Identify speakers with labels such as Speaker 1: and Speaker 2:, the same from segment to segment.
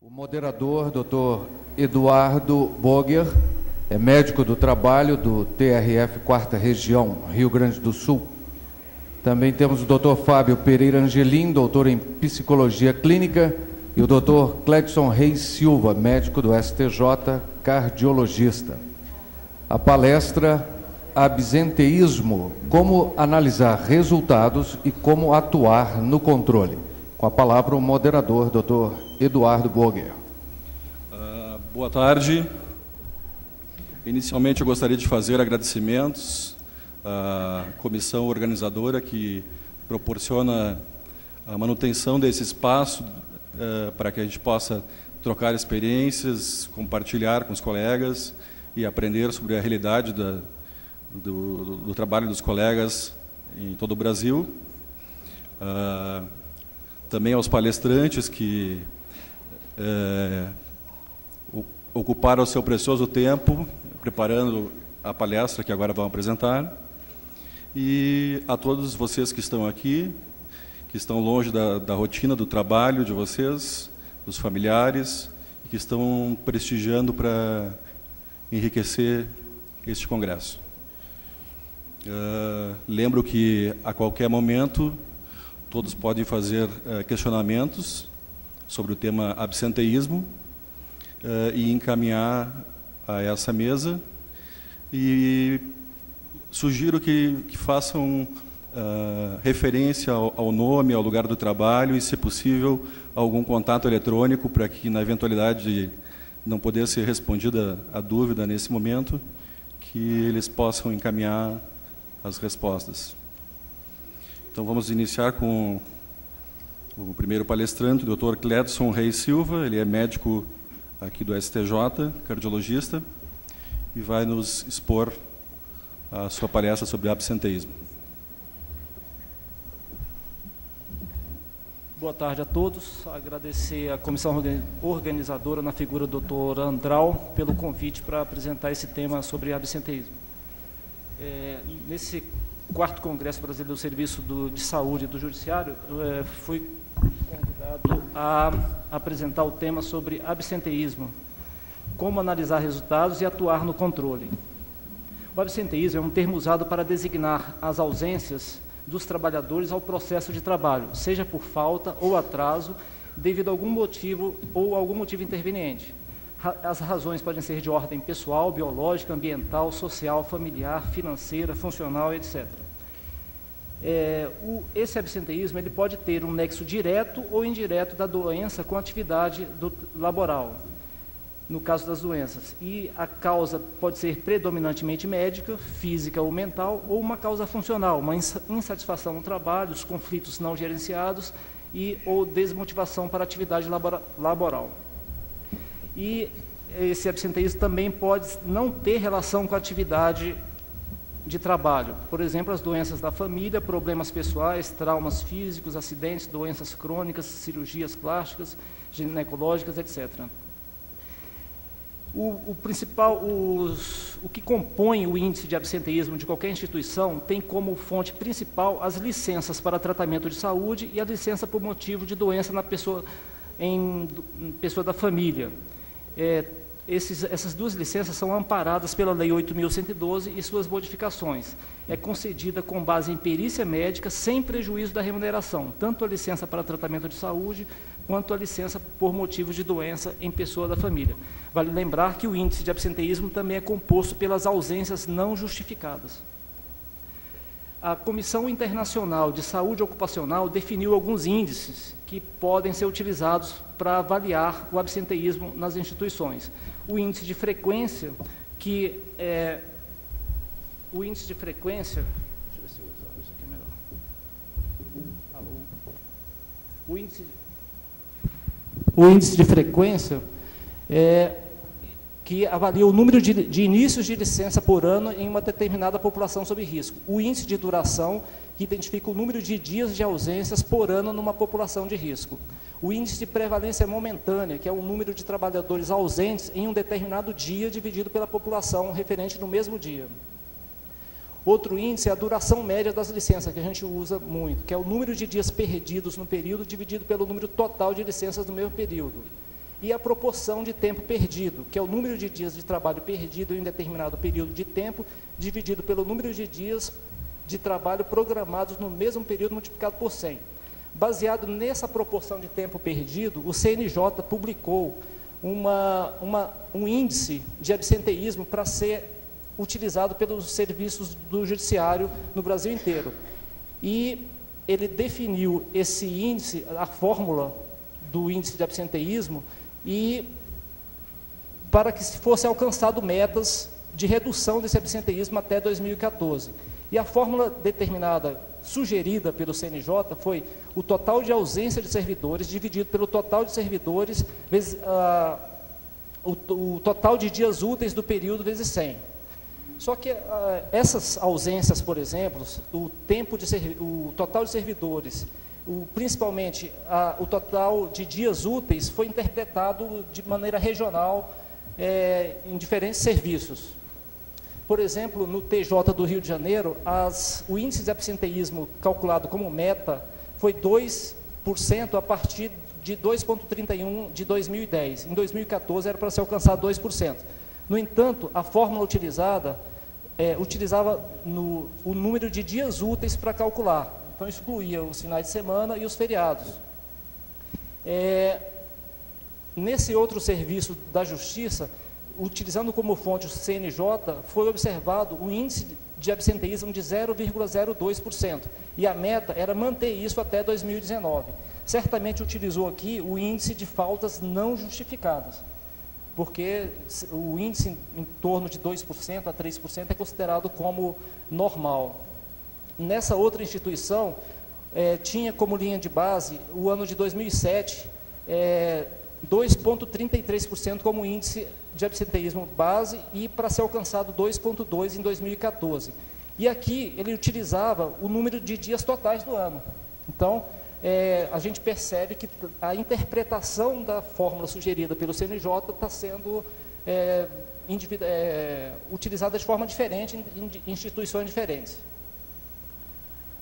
Speaker 1: O moderador, Dr. Eduardo Boger, é médico do trabalho do TRF 4ª Região, Rio Grande do Sul. Também temos o Dr. Fábio Pereira Angelim, doutor em Psicologia Clínica, e o Dr. Cledson Reis Silva, médico do STJ, cardiologista. A palestra Absenteísmo, como analisar resultados e como atuar no controle. Com a palavra o moderador, Dr. Eduardo Boger.
Speaker 2: Boa tarde. Inicialmente eu gostaria de fazer agradecimentos à comissão organizadora que proporciona a manutenção desse espaço para que a gente possa trocar experiências, compartilhar com os colegas e aprender sobre a realidade do trabalho dos colegas em todo o Brasil. Também aos palestrantes que ocuparam o seu precioso tempo preparando a palestra que agora vão apresentar, e a todos vocês que estão aqui, que estão longe da rotina do trabalho de vocês, dos familiares, e que estão prestigiando para enriquecer este congresso. Lembro que a qualquer momento todos podem fazer questionamentos sobre o tema absenteísmo e encaminhar a essa mesa, e sugiro que façam referência ao nome, ao lugar do trabalho e, se possível, algum contato eletrônico para que, na eventualidade de não poder ser respondida a dúvida nesse momento, que eles possam encaminhar as respostas. Então, vamos iniciar com o primeiro palestrante, o Dr. Cledson Reis Silva. Ele é médico aqui do STJ, cardiologista, e vai nos expor a sua palestra sobre absenteísmo.
Speaker 3: Boa tarde a todos. Agradecer à comissão organizadora, na figura do Dr. Andral, pelo convite para apresentar esse tema sobre absenteísmo. Nesse 4º Congresso Brasileiro do Serviço de Saúde do Judiciário, fui convidado a apresentar o tema sobre absenteísmo, como analisar resultados e atuar no controle. O absenteísmo é um termo usado para designar as ausências dos trabalhadores ao processo de trabalho, seja por falta ou atraso, devido a algum motivo ou algum motivo interveniente. As razões podem ser de ordem pessoal, biológica, ambiental, social, familiar, financeira, funcional, etc. Esse absenteísmo ele pode ter um nexo direto ou indireto da doença com a atividade laboral, no caso das doenças. E a causa pode ser predominantemente médica, física ou mental, ou uma causa funcional, uma insatisfação no trabalho, os conflitos não gerenciados ou desmotivação para a atividade laboral. E esse absenteísmo também pode não ter relação com a atividade de trabalho. Por exemplo, as doenças da família, problemas pessoais, traumas físicos, acidentes, doenças crônicas, cirurgias plásticas, ginecológicas, etc. O que compõe o índice de absenteísmo de qualquer instituição tem como fonte principal as licenças para tratamento de saúde e a licença por motivo de doença na pessoa da família. Essas duas licenças são amparadas pela Lei 8.112 e suas modificações. É concedida com base em perícia médica, sem prejuízo da remuneração, tanto a licença para tratamento de saúde, quanto a licença por motivos de doença em pessoa da família. Vale lembrar que o índice de absenteísmo também é composto pelas ausências não justificadas. A Comissão Internacional de Saúde Ocupacional definiu alguns índices que podem ser utilizados para avaliar o absenteísmo nas instituições. O índice de frequência, deixa eu ver se eu uso isso aqui melhor. O índice de frequência que avalia o número de inícios de licença por ano em uma determinada população sob risco. O índice de duração, que identifica o número de dias de ausências por ano numa população de risco. O índice de prevalência momentânea, que é o número de trabalhadores ausentes em um determinado dia dividido pela população referente no mesmo dia. Outro índice é a duração média das licenças, que a gente usa muito, que é o número de dias perdidos no período dividido pelo número total de licenças no mesmo período. e a proporção de tempo perdido, que é o número de dias de trabalho perdido em determinado período de tempo, dividido pelo número de dias de trabalho programados no mesmo período multiplicado por 100. Baseado nessa proporção de tempo perdido, o CNJ publicou um índice de absenteísmo para ser utilizado pelos serviços do judiciário no Brasil inteiro. E ele definiu esse índice, a fórmula do índice de absenteísmo, e para que fosse alcançado metas de redução desse absenteísmo até 2014. E a fórmula determinada, sugerida pelo CNJ, foi o total de ausência de servidores dividido pelo total de servidores vezes o total de dias úteis do período vezes 100. Só que essas ausências, por exemplo, o total de servidores, principalmente o total de dias úteis, foi interpretado de maneira regional em diferentes serviços. Por exemplo, no TJ do Rio de Janeiro, o índice de absenteísmo calculado como meta foi 2% a partir de 2,31% de 2010. Em 2014 era para ser alcançado 2%. No entanto, a fórmula utilizava o número de dias úteis para calcular. Então, excluía os finais de semana e os feriados. Nesse outro serviço da Justiça, utilizando como fonte o CNJ, foi observado o índice de absenteísmo de 0,02%. E a meta era manter isso até 2019. Certamente utilizou aqui o índice de faltas não justificadas, porque o índice em torno de 2% a 3% é considerado como normal. Nessa outra instituição, tinha como linha de base o ano de 2007, 2,33% como índice de absenteísmo base, e para ser alcançado 2,2% em 2014. E aqui ele utilizava o número de dias totais do ano. Então, a gente percebe que a interpretação da fórmula sugerida pelo CNJ está sendo utilizada de forma diferente em instituições diferentes.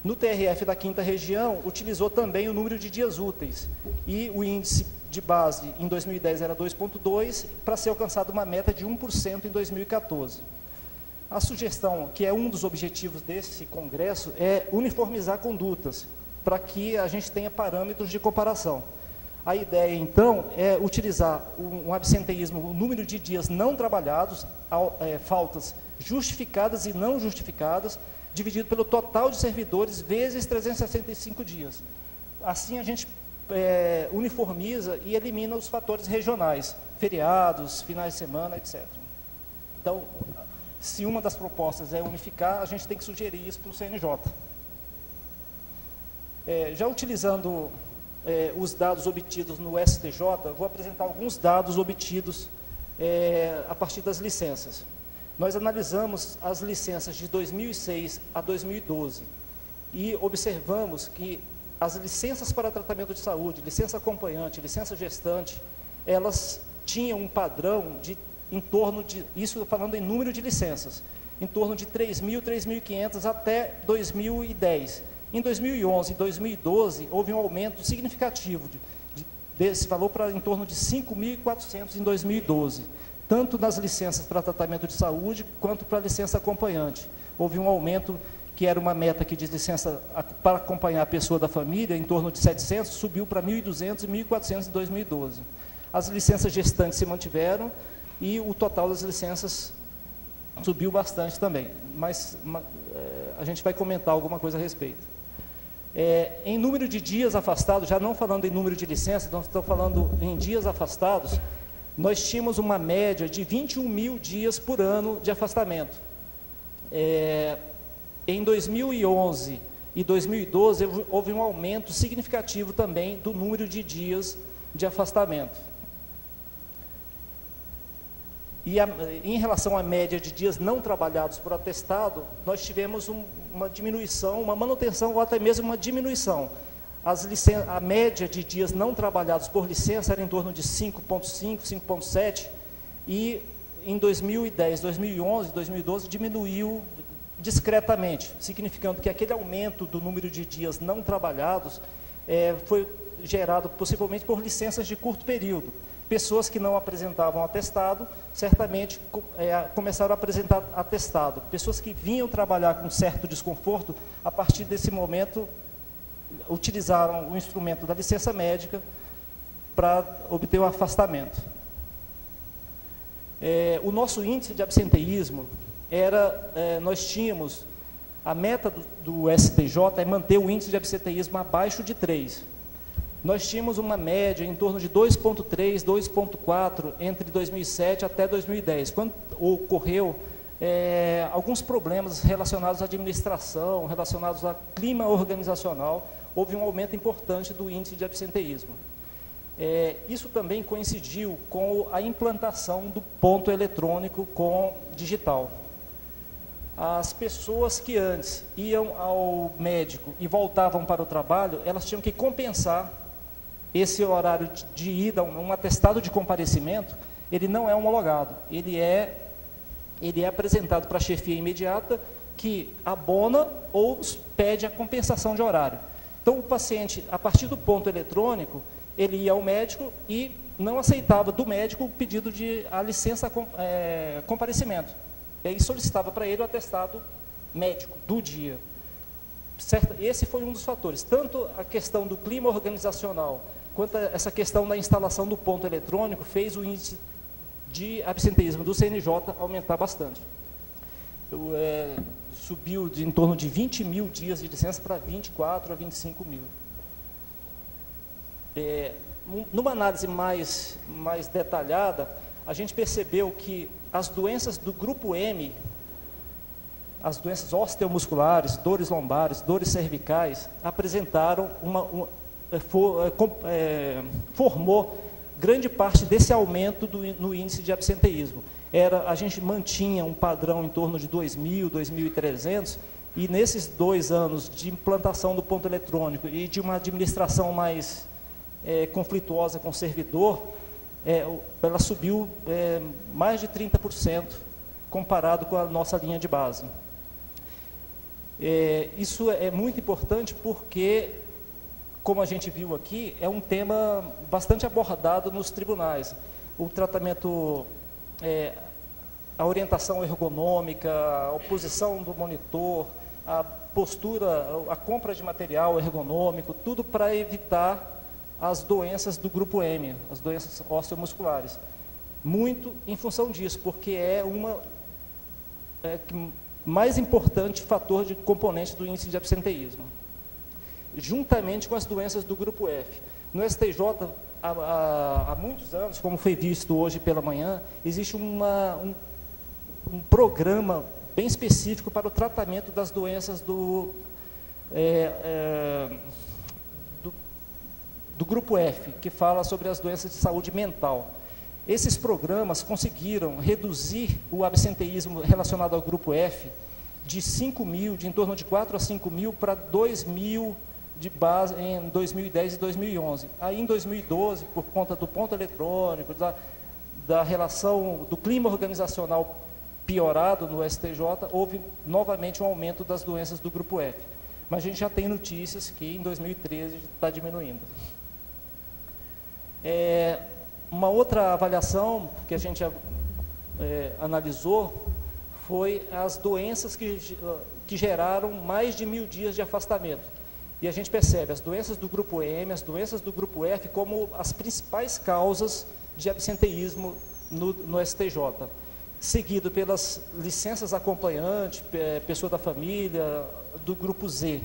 Speaker 3: No TRF da 5ª Região, utilizou também o número de dias úteis, e o índice de base em 2010 era 2,2%, para ser alcançada uma meta de 1% em 2014. A sugestão, que é um dos objetivos desse congresso, é uniformizar condutas, para que a gente tenha parâmetros de comparação. A ideia, então, é utilizar um absenteísmo, o número de dias não trabalhados, faltas justificadas e não justificadas, dividido pelo total de servidores vezes 365 dias. Assim a gente uniformiza e elimina os fatores regionais, feriados, finais de semana, etc. Então, se uma das propostas é unificar, a gente tem que sugerir isso para o CNJ. Já utilizando os dados obtidos no STJ, vou apresentar alguns dados obtidos a partir das licenças. Nós analisamos as licenças de 2006 a 2012 e observamos que as licenças para tratamento de saúde, licença acompanhante, licença gestante, elas tinham um padrão em torno de, isso falando em número de licenças, em torno de 3.000, 3.500 até 2010. Em 2011 e 2012, houve um aumento significativo desse valor para em torno de 5.400 em 2012, tanto nas licenças para tratamento de saúde, quanto para licença acompanhante. Houve um aumento, que era uma meta que diz licença para acompanhar a pessoa da família, em torno de 700, subiu para 1.200 e 1.400 em 2012. As licenças gestantes se mantiveram e o total das licenças subiu bastante também, mas a gente vai comentar alguma coisa a respeito. Em número de dias afastados, já não falando em número de licenças, nós estamos falando em dias afastados, nós tínhamos uma média de 21.000 dias por ano de afastamento. Em 2011 e 2012, houve um aumento significativo também do número de dias de afastamento. E em relação à média de dias não trabalhados por atestado, nós tivemos uma diminuição, uma manutenção ou até mesmo uma diminuição. A média de dias não trabalhados por licença era em torno de 5,5, 5,7, e em 2010, 2011, 2012 diminuiu discretamente, significando que aquele aumento do número de dias não trabalhados foi gerado possivelmente por licenças de curto período. pessoas que não apresentavam atestado, certamente começaram a apresentar atestado. Pessoas que vinham trabalhar com certo desconforto, a partir desse momento, utilizaram o instrumento da licença médica para obter o afastamento. O nosso índice de absenteísmo nós tínhamos, a meta do STJ é manter o índice de absenteísmo abaixo de 3. Nós tínhamos uma média em torno de 2,3, 2,4 entre 2007 até 2010, quando ocorreu alguns problemas relacionados à administração, relacionados ao clima organizacional, houve um aumento importante do índice de absenteísmo. Isso também coincidiu com a implantação do ponto eletrônico com digital. As pessoas que antes iam ao médico e voltavam para o trabalho, elas tinham que compensar esse horário de ida, um atestado de comparecimento, ele não é homologado, ele é apresentado para a chefia imediata, que abona ou pede a compensação de horário. Então, o paciente, a partir do ponto eletrônico, ele ia ao médico e não aceitava do médico o pedido de a licença comparecimento. E aí solicitava para ele o atestado médico do dia. Certo? Esse foi um dos fatores. Tanto a questão do clima organizacional, quanto essa questão da instalação do ponto eletrônico, fez o índice de absenteísmo do CNJ aumentar bastante. Subiu em torno de 20 mil dias de licença para 24 a 25 mil. Numa análise mais detalhada, a gente percebeu que as doenças do grupo M, as doenças osteomusculares, dores lombares, dores cervicais, apresentaram formou grande parte desse aumento no índice de absenteísmo. A gente mantinha um padrão em torno de 2.000, 2.300, e nesses 2 anos de implantação do ponto eletrônico e de uma administração mais conflituosa com o servidor, ela subiu mais de 30% comparado com a nossa linha de base. Isso é muito importante porque, como a gente viu aqui, é um tema bastante abordado nos tribunais. O tratamento, a orientação ergonômica, a oposição do monitor, a postura, a compra de material ergonômico, tudo para evitar as doenças do grupo M, as doenças osteomusculares. Muito em função disso, porque é mais importante fator de componente do índice de absenteísmo, juntamente com as doenças do grupo F. No STJ, há muitos anos, como foi visto hoje pela manhã, existe um programa bem específico para o tratamento das doenças do grupo F, que fala sobre as doenças de saúde mental. Esses programas conseguiram reduzir o absenteísmo relacionado ao grupo F de 5 mil, de em torno de 4 a 5 mil, para 2 mil de base em 2010 e 2011. Aí, em 2012, por conta do ponto eletrônico, da relação, do clima organizacional piorado no STJ, houve novamente um aumento das doenças do grupo F. Mas a gente já tem notícias que em 2013 está diminuindo. Uma outra avaliação que a gente analisou foi as doenças que geraram mais de 1.000 dias de afastamento. E a gente percebe as doenças do grupo M, as doenças do grupo F como as principais causas de absenteísmo no STJ, seguido pelas licenças acompanhantes, pessoa da família, do grupo Z.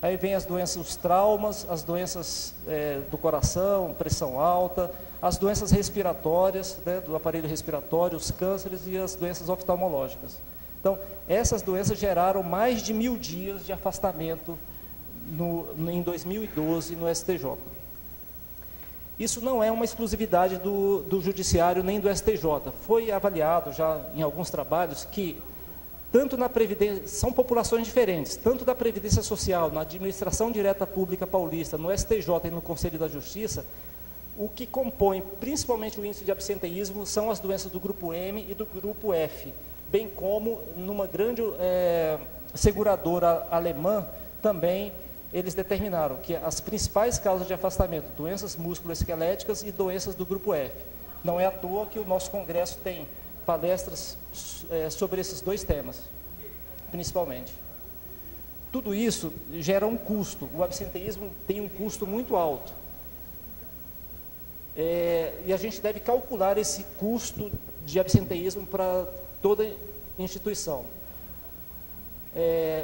Speaker 3: Aí vem as doenças, os traumas, as doenças do coração, pressão alta, as doenças respiratórias, do aparelho respiratório, os cânceres e as doenças oftalmológicas. Então, essas doenças geraram mais de 1.000 dias de afastamento em 2012 no STJ. Isso não é uma exclusividade do Judiciário nem do STJ. Foi avaliado já em alguns trabalhos que, tanto na Previdência, são populações diferentes, tanto da Previdência Social, na Administração Direta Pública Paulista, no STJ e no Conselho da Justiça, o que compõe principalmente o índice de absenteísmo são as doenças do grupo M e do grupo F, bem como numa grande seguradora alemã também eles determinaram que as principais causas de afastamento, doenças musculoesqueléticas e doenças do grupo F. Não é à toa que o nosso congresso tem palestras sobre esses dois temas, principalmente. Tudo isso gera um custo. O absenteísmo tem um custo muito alto. E a gente deve calcular esse custo de absenteísmo para toda instituição.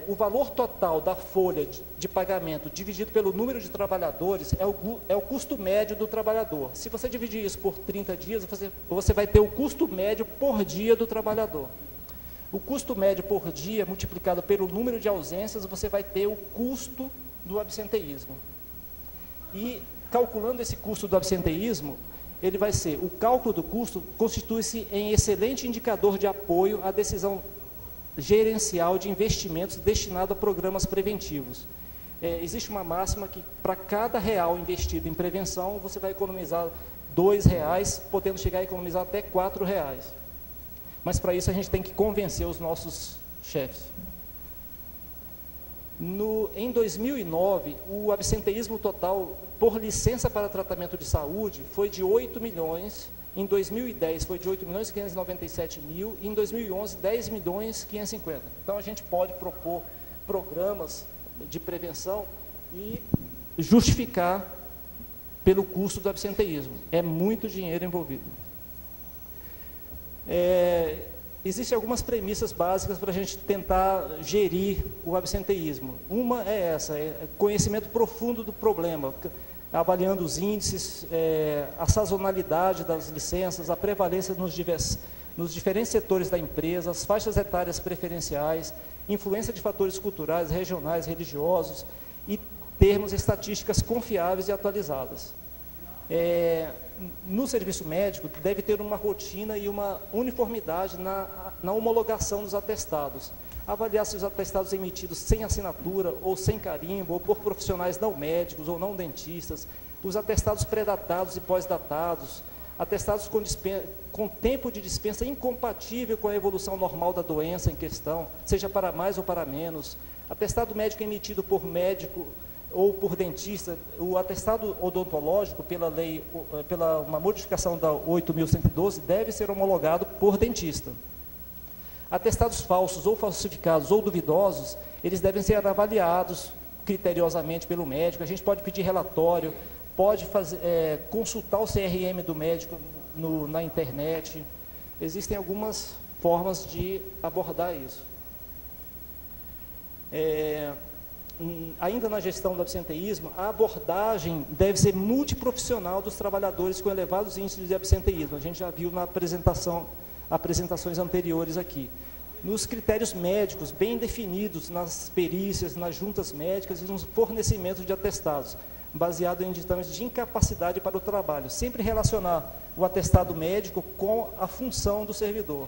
Speaker 3: O valor total da folha de pagamento dividido pelo número de trabalhadores é o custo médio do trabalhador. Se você dividir isso por 30 dias, você vai ter o custo médio por dia do trabalhador. O custo médio por dia, multiplicado pelo número de ausências, você vai ter o custo do absenteísmo. E, calculando esse custo do absenteísmo, ele vai ser, o cálculo do custo constitui-se em excelente indicador de apoio à decisão gerencial de investimentos destinado a programas preventivos. Existe uma máxima que, para cada real investido em prevenção, você vai economizar R$2, podendo chegar a economizar até R$4. Mas, para isso, a gente tem que convencer os nossos chefes. Em 2009, o absenteísmo total por licença para tratamento de saúde foi de 8 milhões, em 2010 foi de 8.597.000 e em 2011, 10.550.000. Então, a gente pode propor programas de prevenção e justificar pelo custo do absenteísmo. É muito dinheiro envolvido. Existem algumas premissas básicas para a gente tentar gerir o absenteísmo. Uma é essa, conhecimento profundo do problema, avaliando os índices, a sazonalidade das licenças, a prevalência nos diferentes setores da empresa, as faixas etárias preferenciais, influência de fatores culturais, regionais, religiosos e termos estatísticas confiáveis e atualizadas. No serviço médico, deve ter uma rotina e uma uniformidade na homologação dos atestados. Avaliar se os atestados emitidos sem assinatura, ou sem carimbo, ou por profissionais não médicos ou não dentistas, os atestados pré-datados e pós-datados, atestados com tempo de dispensa incompatível com a evolução normal da doença em questão, seja para mais ou para menos, atestado médico emitido por médico ou por dentista, o atestado odontológico, pela uma modificação da 8.112, deve ser homologado por dentista. Atestados falsos ou falsificados ou duvidosos, eles devem ser avaliados criteriosamente pelo médico. A gente pode pedir relatório, pode consultar o CRM do médico na internet. Existem algumas formas de abordar isso. Ainda na gestão do absenteísmo, a abordagem deve ser multiprofissional dos trabalhadores com elevados índices de absenteísmo. A gente já viu na apresentações anteriores aqui. Nos critérios médicos, bem definidos nas perícias, nas juntas médicas e nos fornecimentos de atestados, baseado em ditames de incapacidade para o trabalho. Sempre relacionar o atestado médico com a função do servidor.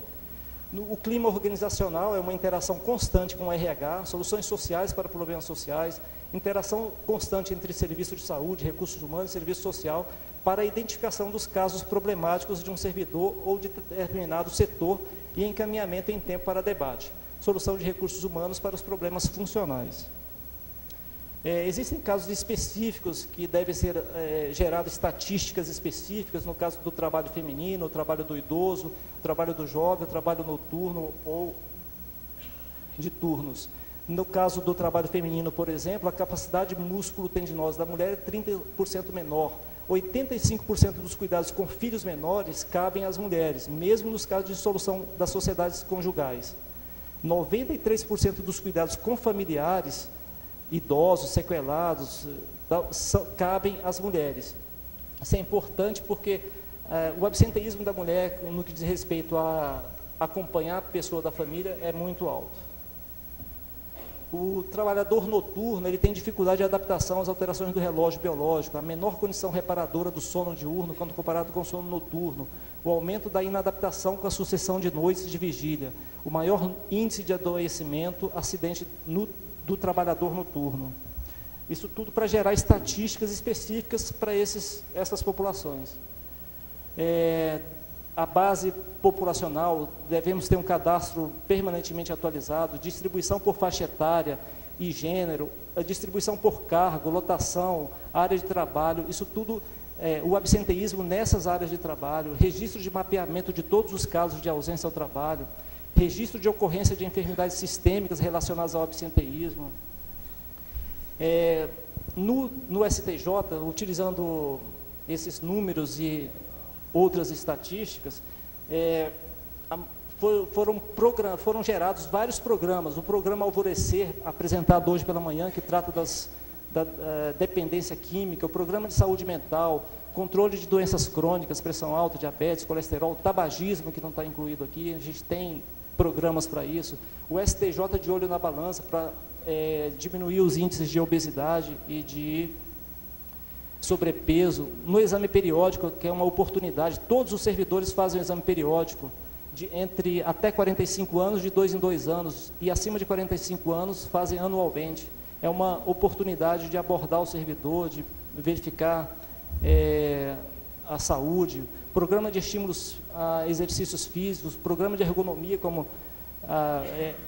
Speaker 3: O clima organizacional é uma interação constante com o RH, soluções sociais para problemas sociais, interação constante entre serviço de saúde, recursos humanos e serviço social, para a identificação dos casos problemáticos de um servidor ou de determinado setor e encaminhamento em tempo para debate. Solução de recursos humanos para os problemas funcionais. Existem casos específicos que devem ser geradas estatísticas específicas, no caso do trabalho feminino, o trabalho do idoso, o trabalho do jovem, o trabalho noturno ou de turnos. No caso do trabalho feminino, por exemplo, a capacidade músculo-tendinosa da mulher é 30% menor. 85% dos cuidados com filhos menores cabem às mulheres, mesmo nos casos de dissolução das sociedades conjugais. 93% dos cuidados com familiares idosos, sequelados, cabem às mulheres. Isso é importante porque o absenteísmo da mulher, no que diz respeito a acompanhar a pessoa da família, é muito alto. O trabalhador noturno, ele tem dificuldade de adaptação às alterações do relógio biológico, a menor condição reparadora do sono diurno quando comparado com o sono noturno, o aumento da inadaptação com a sucessão de noites de vigília, o maior índice de adoecimento, acidente do trabalhador noturno. Isso tudo para gerar estatísticas específicas para essas populações. A base populacional, devemos ter um cadastro permanentemente atualizado, distribuição por faixa etária e gênero, a distribuição por cargo, lotação, área de trabalho, isso tudo o absenteísmo nessas áreas de trabalho, registro de mapeamento de todos os casos de ausência ao trabalho, registro de ocorrência de enfermidades sistêmicas relacionadas ao absenteísmo. No STJ, utilizando esses números e outras estatísticas, foram gerados vários programas. O programa Alvorecer, apresentado hoje pela manhã, que trata da dependência química, o programa de saúde mental, controle de doenças crônicas, pressão alta, diabetes, colesterol, tabagismo, que não está incluído aqui, a gente tem programas para isso. O STJ de olho na balança para diminuir os índices de obesidade e de sobrepeso. No exame periódico, que é uma oportunidade, todos os servidores fazem o exame periódico, entre até 45 anos, de 2 em 2 anos, e acima de 45 anos fazem anualmente. É uma oportunidade de abordar o servidor, de verificar a saúde, programa de estímulos a exercícios físicos, programa de ergonomia, como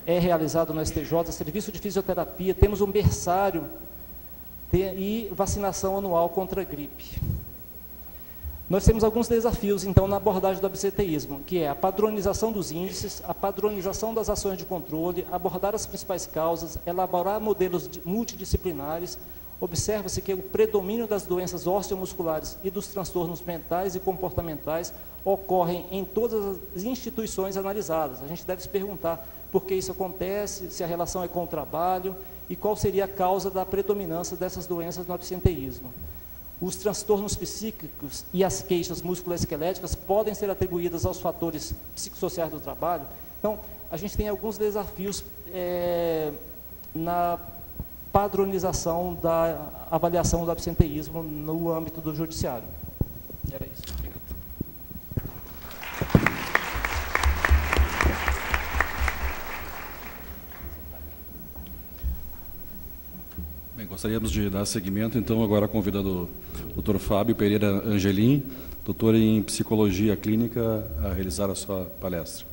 Speaker 3: é realizado no STJ, serviço de fisioterapia, temos um berçário e vacinação anual contra a gripe. Nós temos alguns desafios, então, na abordagem do absenteísmo, que é a padronização dos índices, a padronização das ações de controle, abordar as principais causas, elaborar modelos multidisciplinares. Observa-se que o predomínio das doenças osteomusculares e dos transtornos mentais e comportamentais ocorrem em todas as instituições analisadas. A gente deve se perguntar por que isso acontece, se a relação é com o trabalho e qual seria a causa da predominância dessas doenças no absenteísmo. Os transtornos psíquicos e as queixas musculoesqueléticas podem ser atribuídas aos fatores psicossociais do trabalho. Então, a gente tem alguns desafios na padronização da avaliação do absenteísmo no âmbito do judiciário. Era isso. Obrigado.
Speaker 2: Bem, gostaríamos de dar seguimento, então, agora convidando o Dr. Fábio Pereira Angelim, doutor em Psicologia Clínica, a realizar a sua palestra.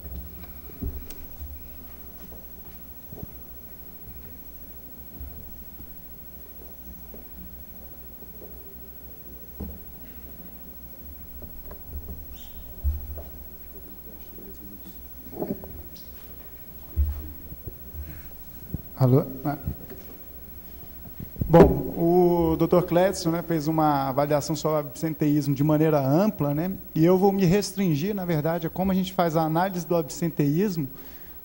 Speaker 4: Alô? Bom, o Dr. Clédson, né, fez uma avaliação sobre o absenteísmo de maneira ampla, né, e eu vou me restringir, na verdade, a como a gente faz a análise do absenteísmo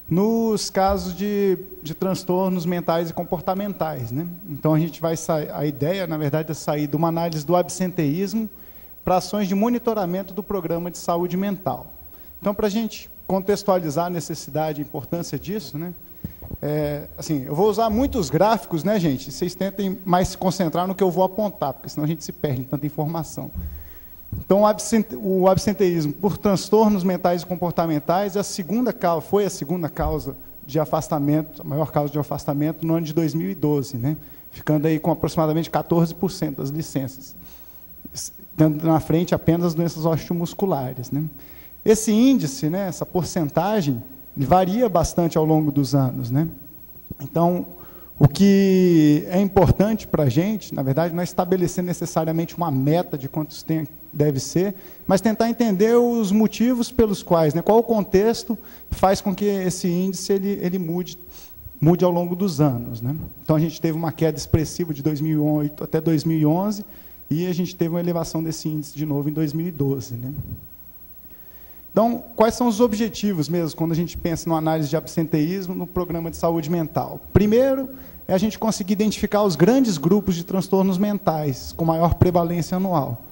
Speaker 4: nos casos de transtornos mentais e comportamentais, né? Então, a gente vai sair, a ideia, na verdade, é sair de uma análise do absenteísmo para ações de monitoramento do programa de saúde mental. Então, para a gente contextualizar a necessidade e a importância disso, né, assim, eu vou usar muitos gráficos, né, gente? Vocês tentem mais se concentrar no que eu vou apontar, porque senão a gente se perde em tanta informação. Então, o absenteísmo por transtornos mentais e comportamentais foi a segunda causa de afastamento, a maior causa de afastamento no ano de 2012, né? Ficando aí com aproximadamente 14% das licenças, tendo na frente apenas as doenças osteomusculares, né? Esse índice, né, essa porcentagem, varia bastante ao longo dos anos, né? Então, o que é importante para a gente, na verdade, não é estabelecer necessariamente uma meta de quantos deve ser, mas tentar entender os motivos pelos quais, né, qual o contexto faz com que esse índice ele mude ao longo dos anos, né? Então, a gente teve uma queda expressiva de 2008 até 2011 e a gente teve uma elevação desse índice de novo em 2012, né? Então, quais são os objetivos mesmo, quando a gente pensa numa análise de absenteísmo no programa de saúde mental? Primeiro, é a gente conseguir identificar os grandes grupos de transtornos mentais, com maior prevalência anual.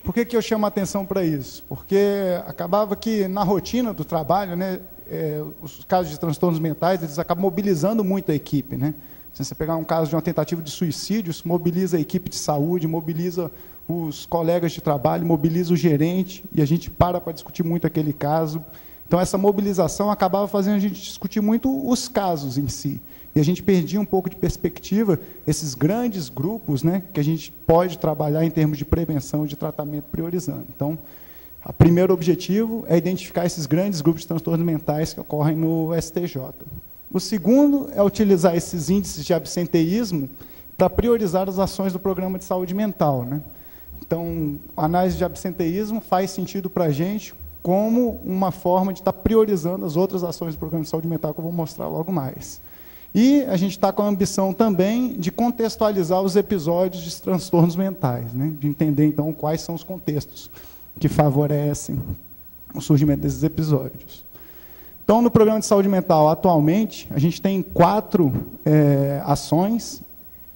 Speaker 4: Por que eu chamo a atenção para isso? Porque acabava que, na rotina do trabalho, né, os casos de transtornos mentais, eles acabam mobilizando muito a equipe, né? Se você pegar um caso de uma tentativa de suicídio, isso mobiliza a equipe de saúde, mobiliza os colegas de trabalho, mobiliza o gerente, e a gente para discutir muito aquele caso. Então, essa mobilização acabava fazendo a gente discutir muito os casos em si. E a gente perdia um pouco de perspectiva esses grandes grupos, né, que a gente pode trabalhar em termos de prevenção e de tratamento priorizando. Então, o primeiro objetivo é identificar esses grandes grupos de transtornos mentais que ocorrem no STJ. O segundo é utilizar esses índices de absenteísmo para priorizar as ações do programa de saúde mental, né? Então, a análise de absenteísmo faz sentido para a gente como uma forma de estar priorizando as outras ações do Programa de Saúde Mental, que eu vou mostrar logo mais. E a gente está com a ambição também de contextualizar os episódios de transtornos mentais, né? De entender, então, quais são os contextos que favorecem o surgimento desses episódios. Então, no Programa de Saúde Mental, atualmente, a gente tem 4 ações.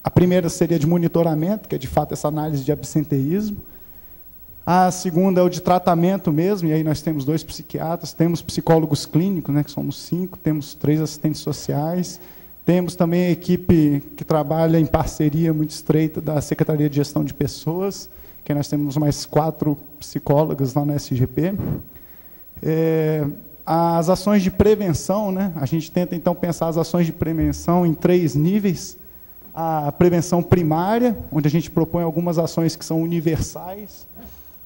Speaker 4: A primeira seria de monitoramento, que é, de fato, essa análise de absenteísmo. A segunda é o de tratamento mesmo, e aí nós temos 2 psiquiatras, temos psicólogos clínicos, né, que somos 5, temos 3 assistentes sociais, temos também a equipe que trabalha em parceria muito estreita da Secretaria de Gestão de Pessoas, que nós temos mais 4 psicólogas lá na SGP. As ações de prevenção, né, a gente tenta, então, pensar as ações de prevenção em 3 níveis. A prevenção primária, onde a gente propõe algumas ações que são universais.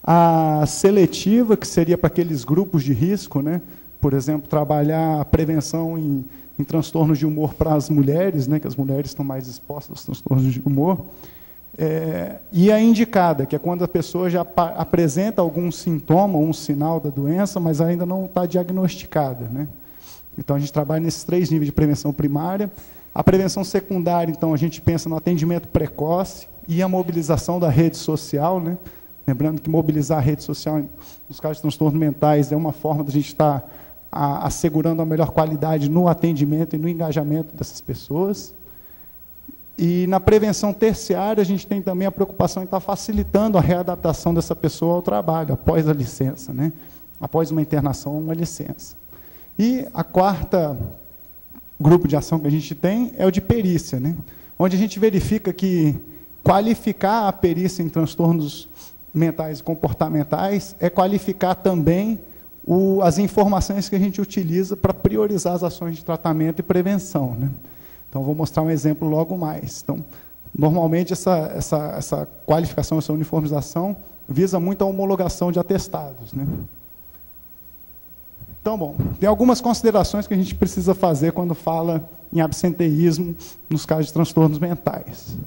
Speaker 4: A seletiva, que seria para aqueles grupos de risco, né? Por exemplo, trabalhar a prevenção em transtornos de humor para as mulheres, né? Que as mulheres estão mais expostas aos transtornos de humor. E a indicada, que é quando a pessoa já apresenta algum sintoma, um sinal da doença, mas ainda não está diagnosticada, né? Então, a gente trabalha nesses 3 níveis de prevenção primária. A prevenção secundária, então, a gente pensa no atendimento precoce e a mobilização da rede social, né? Lembrando que mobilizar a rede social, nos casos de transtornos mentais, é uma forma de a gente estar assegurando a melhor qualidade no atendimento e no engajamento dessas pessoas. E na prevenção terciária, a gente tem também a preocupação em estar facilitando a readaptação dessa pessoa ao trabalho, após a licença, né? Após uma internação, uma licença. E a 4ª grupo de ação que a gente tem é o de perícia, né? Onde a gente verifica que qualificar a perícia em transtornos mentais e comportamentais é qualificar também as informações que a gente utiliza para priorizar as ações de tratamento e prevenção, né? Então, vou mostrar um exemplo logo mais. Então, normalmente, essa qualificação, essa uniformização, visa muito a homologação de atestados, né? Então, bom, tem algumas considerações que a gente precisa fazer quando fala em absenteísmo nos casos de transtornos mentais.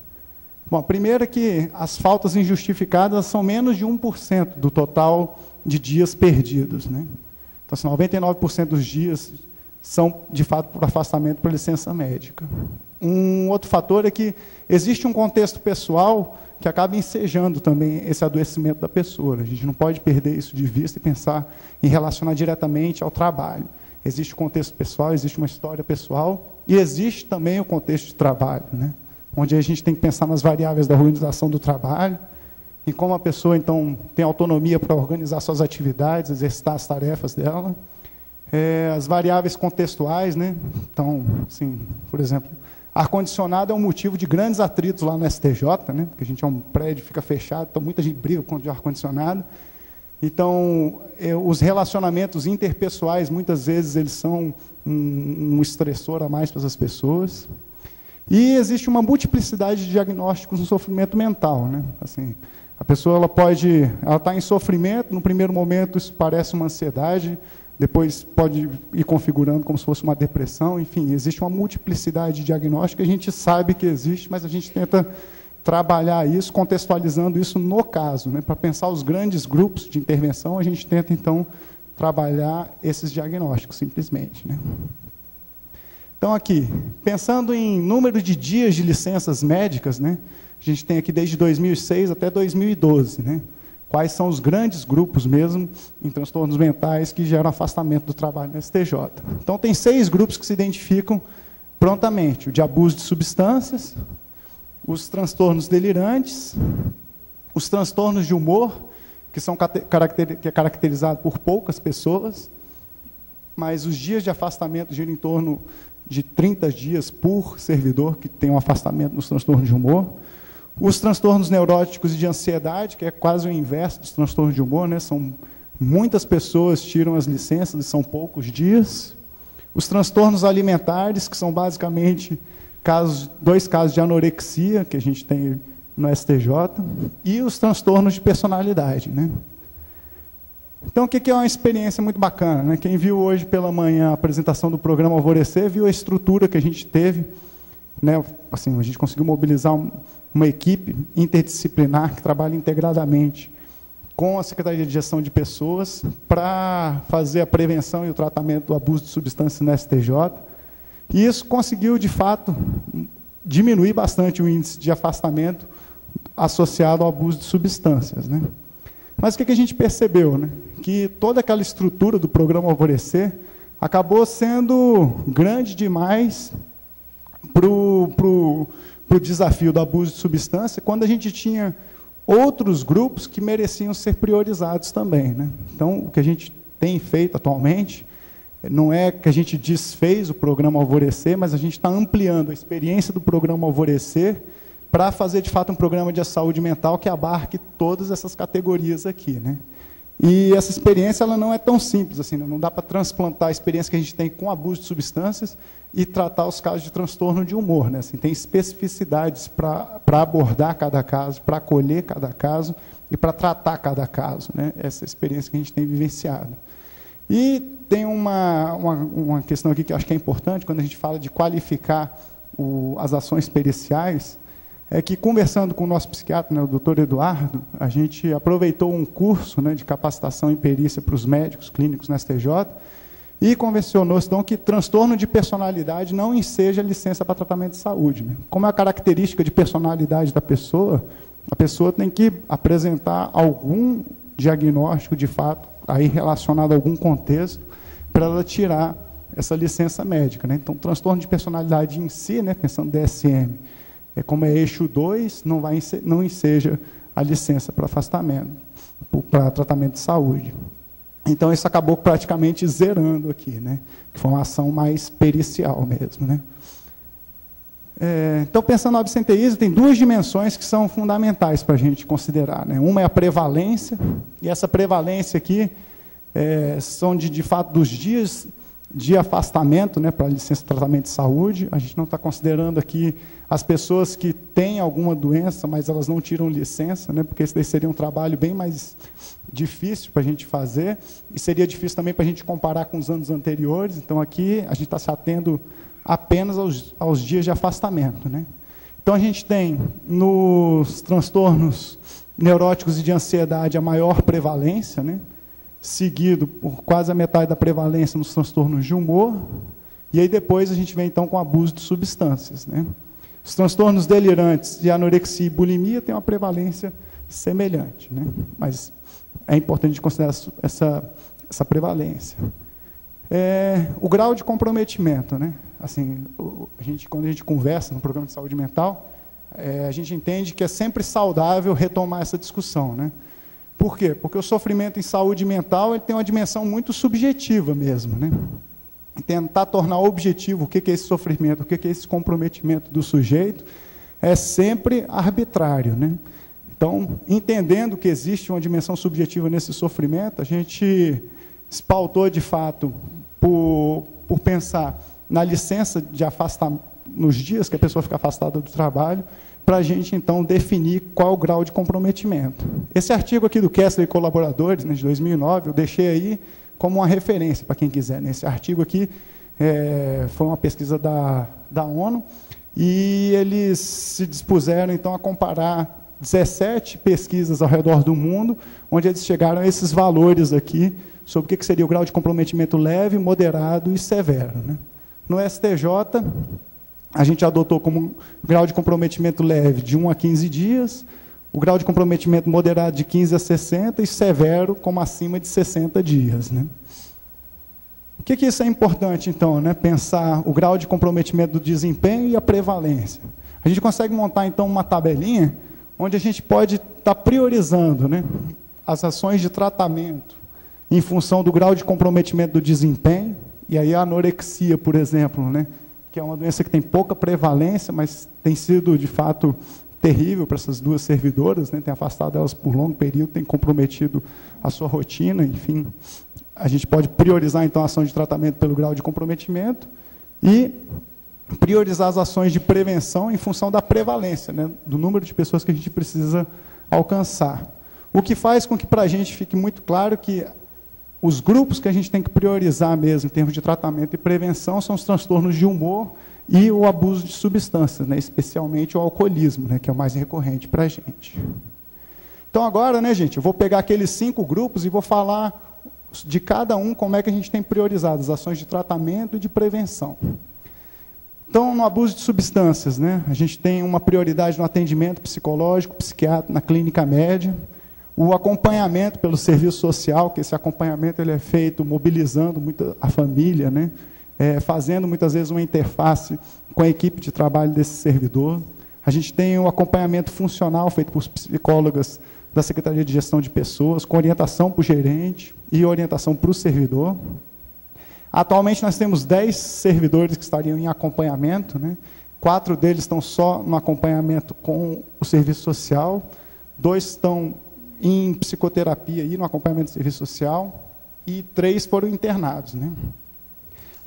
Speaker 4: Bom, a primeira é que as faltas injustificadas são menos de 1% do total de dias perdidos, né? Então, assim, 99% dos dias são, de fato, por afastamento por licença médica. Um outro fator é que existe um contexto pessoal que acaba ensejando também esse adoecimento da pessoa. A gente não pode perder isso de vista e pensar em relacionar diretamente ao trabalho. Existe o contexto pessoal, existe uma história pessoal, e existe também o contexto de trabalho, né? Onde a gente tem que pensar nas variáveis da organização do trabalho, em como a pessoa, então, tem autonomia para organizar suas atividades, exercitar as tarefas dela, as variáveis contextuais, né? Então, assim, por exemplo, ar-condicionado é um motivo de grandes atritos lá no STJ, né? Porque a gente é um prédio, fica fechado, então muita gente briga contra o ar-condicionado. Então, os relacionamentos interpessoais, muitas vezes, eles são um estressor a mais para essas pessoas. E existe uma multiplicidade de diagnósticos no sofrimento mental, né? Assim, a pessoa ela está em sofrimento, no primeiro momento isso parece uma ansiedade, depois pode ir configurando como se fosse uma depressão, enfim, existe uma multiplicidade de diagnósticos, a gente sabe que existe, mas a gente tenta trabalhar isso, contextualizando isso no caso, né? Para pensar os grandes grupos de intervenção, a gente tenta, então, trabalhar esses diagnósticos, simplesmente, né? Então, aqui, pensando em número de dias de licenças médicas, né? A gente tem aqui desde 2006 até 2012, né? Quais são os grandes grupos mesmo em transtornos mentais que geram afastamento do trabalho no STJ. Então, tem 6 grupos que se identificam prontamente: o de abuso de substâncias, os transtornos delirantes, os transtornos de humor, que é caracterizado por poucas pessoas, mas os dias de afastamento giram em torno de 30 dias por servidor que tem um afastamento nos transtornos de humor. Os transtornos neuróticos e de ansiedade, que é quase o inverso dos transtornos de humor, né? São muitas pessoas tiram as licenças e são poucos dias. Os transtornos alimentares, que são basicamente 2 casos de anorexia, que a gente tem no STJ, e os transtornos de personalidade, né? Então, o que é uma experiência muito bacana, né? Quem viu hoje pela manhã a apresentação do programa Alvorecer, viu a estrutura que a gente teve, né, assim, a gente conseguiu mobilizar uma equipe interdisciplinar que trabalha integradamente com a Secretaria de Gestão de Pessoas para fazer a prevenção e o tratamento do abuso de substâncias na STJ. E isso conseguiu, de fato, diminuir bastante o índice de afastamento associado ao abuso de substâncias, né? Mas o que a gente percebeu, né? Que toda aquela estrutura do programa Alvorecer acabou sendo grande demais para o desafio do abuso de substância, quando a gente tinha outros grupos que mereciam ser priorizados também, né? Então, o que a gente tem feito atualmente não é que a gente desfez o programa Alvorecer, mas a gente está ampliando a experiência do programa Alvorecer para fazer, de fato, um programa de saúde mental que abarque todas essas categorias aqui, né? E essa experiência ela não é tão simples assim, não dá para transplantar a experiência que a gente tem com abuso de substâncias e tratar os casos de transtorno de humor, né? Assim, tem especificidades para abordar cada caso, para acolher cada caso e para tratar cada caso, né? Essa experiência que a gente tem vivenciado. E tem uma questão aqui que eu acho que é importante, quando a gente fala de qualificar as ações periciais, é que, conversando com o nosso psiquiatra, né, o doutor Eduardo, a gente aproveitou um curso, né, de capacitação em perícia para os médicos clínicos na STJ e convencionou-se, então, que transtorno de personalidade não enseja licença para tratamento de saúde, né? Como é a característica de personalidade da pessoa, a pessoa tem que apresentar algum diagnóstico, de fato, aí relacionado a algum contexto, para ela tirar essa licença médica, né? Então, transtorno de personalidade em si, né, pensando DSM, como é eixo 2, não enseja a licença para afastamento, para tratamento de saúde. Então, isso acabou praticamente zerando aqui, né? Que foi uma ação mais pericial mesmo, né? Então, pensando no absenteísmo, tem duas dimensões que são fundamentais para a gente considerar, né? Uma é a prevalência, e essa prevalência aqui são, de fato, dos dias de afastamento, né, para licença de tratamento de saúde. A gente não está considerando aqui as pessoas que têm alguma doença, mas elas não tiram licença, né, porque esse daí seria um trabalho bem mais difícil para a gente fazer, e seria difícil também para a gente comparar com os anos anteriores. Então, aqui, a gente está se atendo apenas aos dias de afastamento, né? Então, a gente tem, nos transtornos neuróticos e de ansiedade, a maior prevalência, né, seguido por quase a metade da prevalência nos transtornos de humor, e aí depois a gente vem, então, com abuso de substâncias, né? Os transtornos delirantes de anorexia e bulimia têm uma prevalência semelhante, né? Mas é importante considerar essa prevalência. O grau de comprometimento, né? Assim, quando a gente conversa no programa de saúde mental, a gente entende que é sempre saudável retomar essa discussão, né? Por quê? Porque o sofrimento em saúde mental ele tem uma dimensão muito subjetiva mesmo, né? Tentar tornar objetivo o que é esse sofrimento, o que é esse comprometimento do sujeito, é sempre arbitrário, né? Então, entendendo que existe uma dimensão subjetiva nesse sofrimento, a gente se pautou, de fato, por pensar na licença de afastamento, nos dias que a pessoa fica afastada do trabalho, para a gente, então, definir qual é o grau de comprometimento. Esse artigo aqui do Kessler e colaboradores, né, de 2009, eu deixei aí como uma referência para quem quiser. Esse artigo aqui foi uma pesquisa da ONU, e eles se dispuseram, então, a comparar 17 pesquisas ao redor do mundo, onde eles chegaram a esses valores aqui, sobre o que seria o grau de comprometimento leve, moderado e severo, né? No STJ, a gente adotou como grau de comprometimento leve de 1 a 15 dias, o grau de comprometimento moderado de 15 a 60 e severo como acima de 60 dias, né? O que isso é importante, então, né? Pensar o grau de comprometimento do desempenho e a prevalência. A gente consegue montar, então, uma tabelinha onde a gente pode estar priorizando, né, as ações de tratamento em função do grau de comprometimento do desempenho, e aí a anorexia, por exemplo, né, que é uma doença que tem pouca prevalência, mas tem sido, de fato, terrível para essas duas servidoras, né, tem afastado elas por longo período, tem comprometido a sua rotina, enfim. A gente pode priorizar, então, a ação de tratamento pelo grau de comprometimento e priorizar as ações de prevenção em função da prevalência, né, do número de pessoas que a gente precisa alcançar. O que faz com que, para a gente, fique muito claro que os grupos que a gente tem que priorizar mesmo, em termos de tratamento e prevenção, são os transtornos de humor e o abuso de substâncias, né, especialmente o alcoolismo, né, que é o mais recorrente para a gente. Então agora, né, gente, eu vou pegar aqueles 5 grupos e vou falar de cada um como é que a gente tem priorizado as ações de tratamento e de prevenção. Então, no abuso de substâncias, né, a gente tem uma prioridade no atendimento psicológico, psiquiátrico, na clínica média, o acompanhamento pelo serviço social, que esse acompanhamento ele é feito mobilizando muito a família, né, fazendo muitas vezes uma interface com a equipe de trabalho desse servidor. A gente tem o acompanhamento funcional feito por psicólogas da Secretaria de Gestão de Pessoas, com orientação para o gerente e orientação para o servidor. Atualmente nós temos 10 servidores que estariam em acompanhamento, né? 4 deles estão só no acompanhamento com o serviço social, 2 estão em psicoterapia e no acompanhamento do serviço social, e 3 foram internados, né?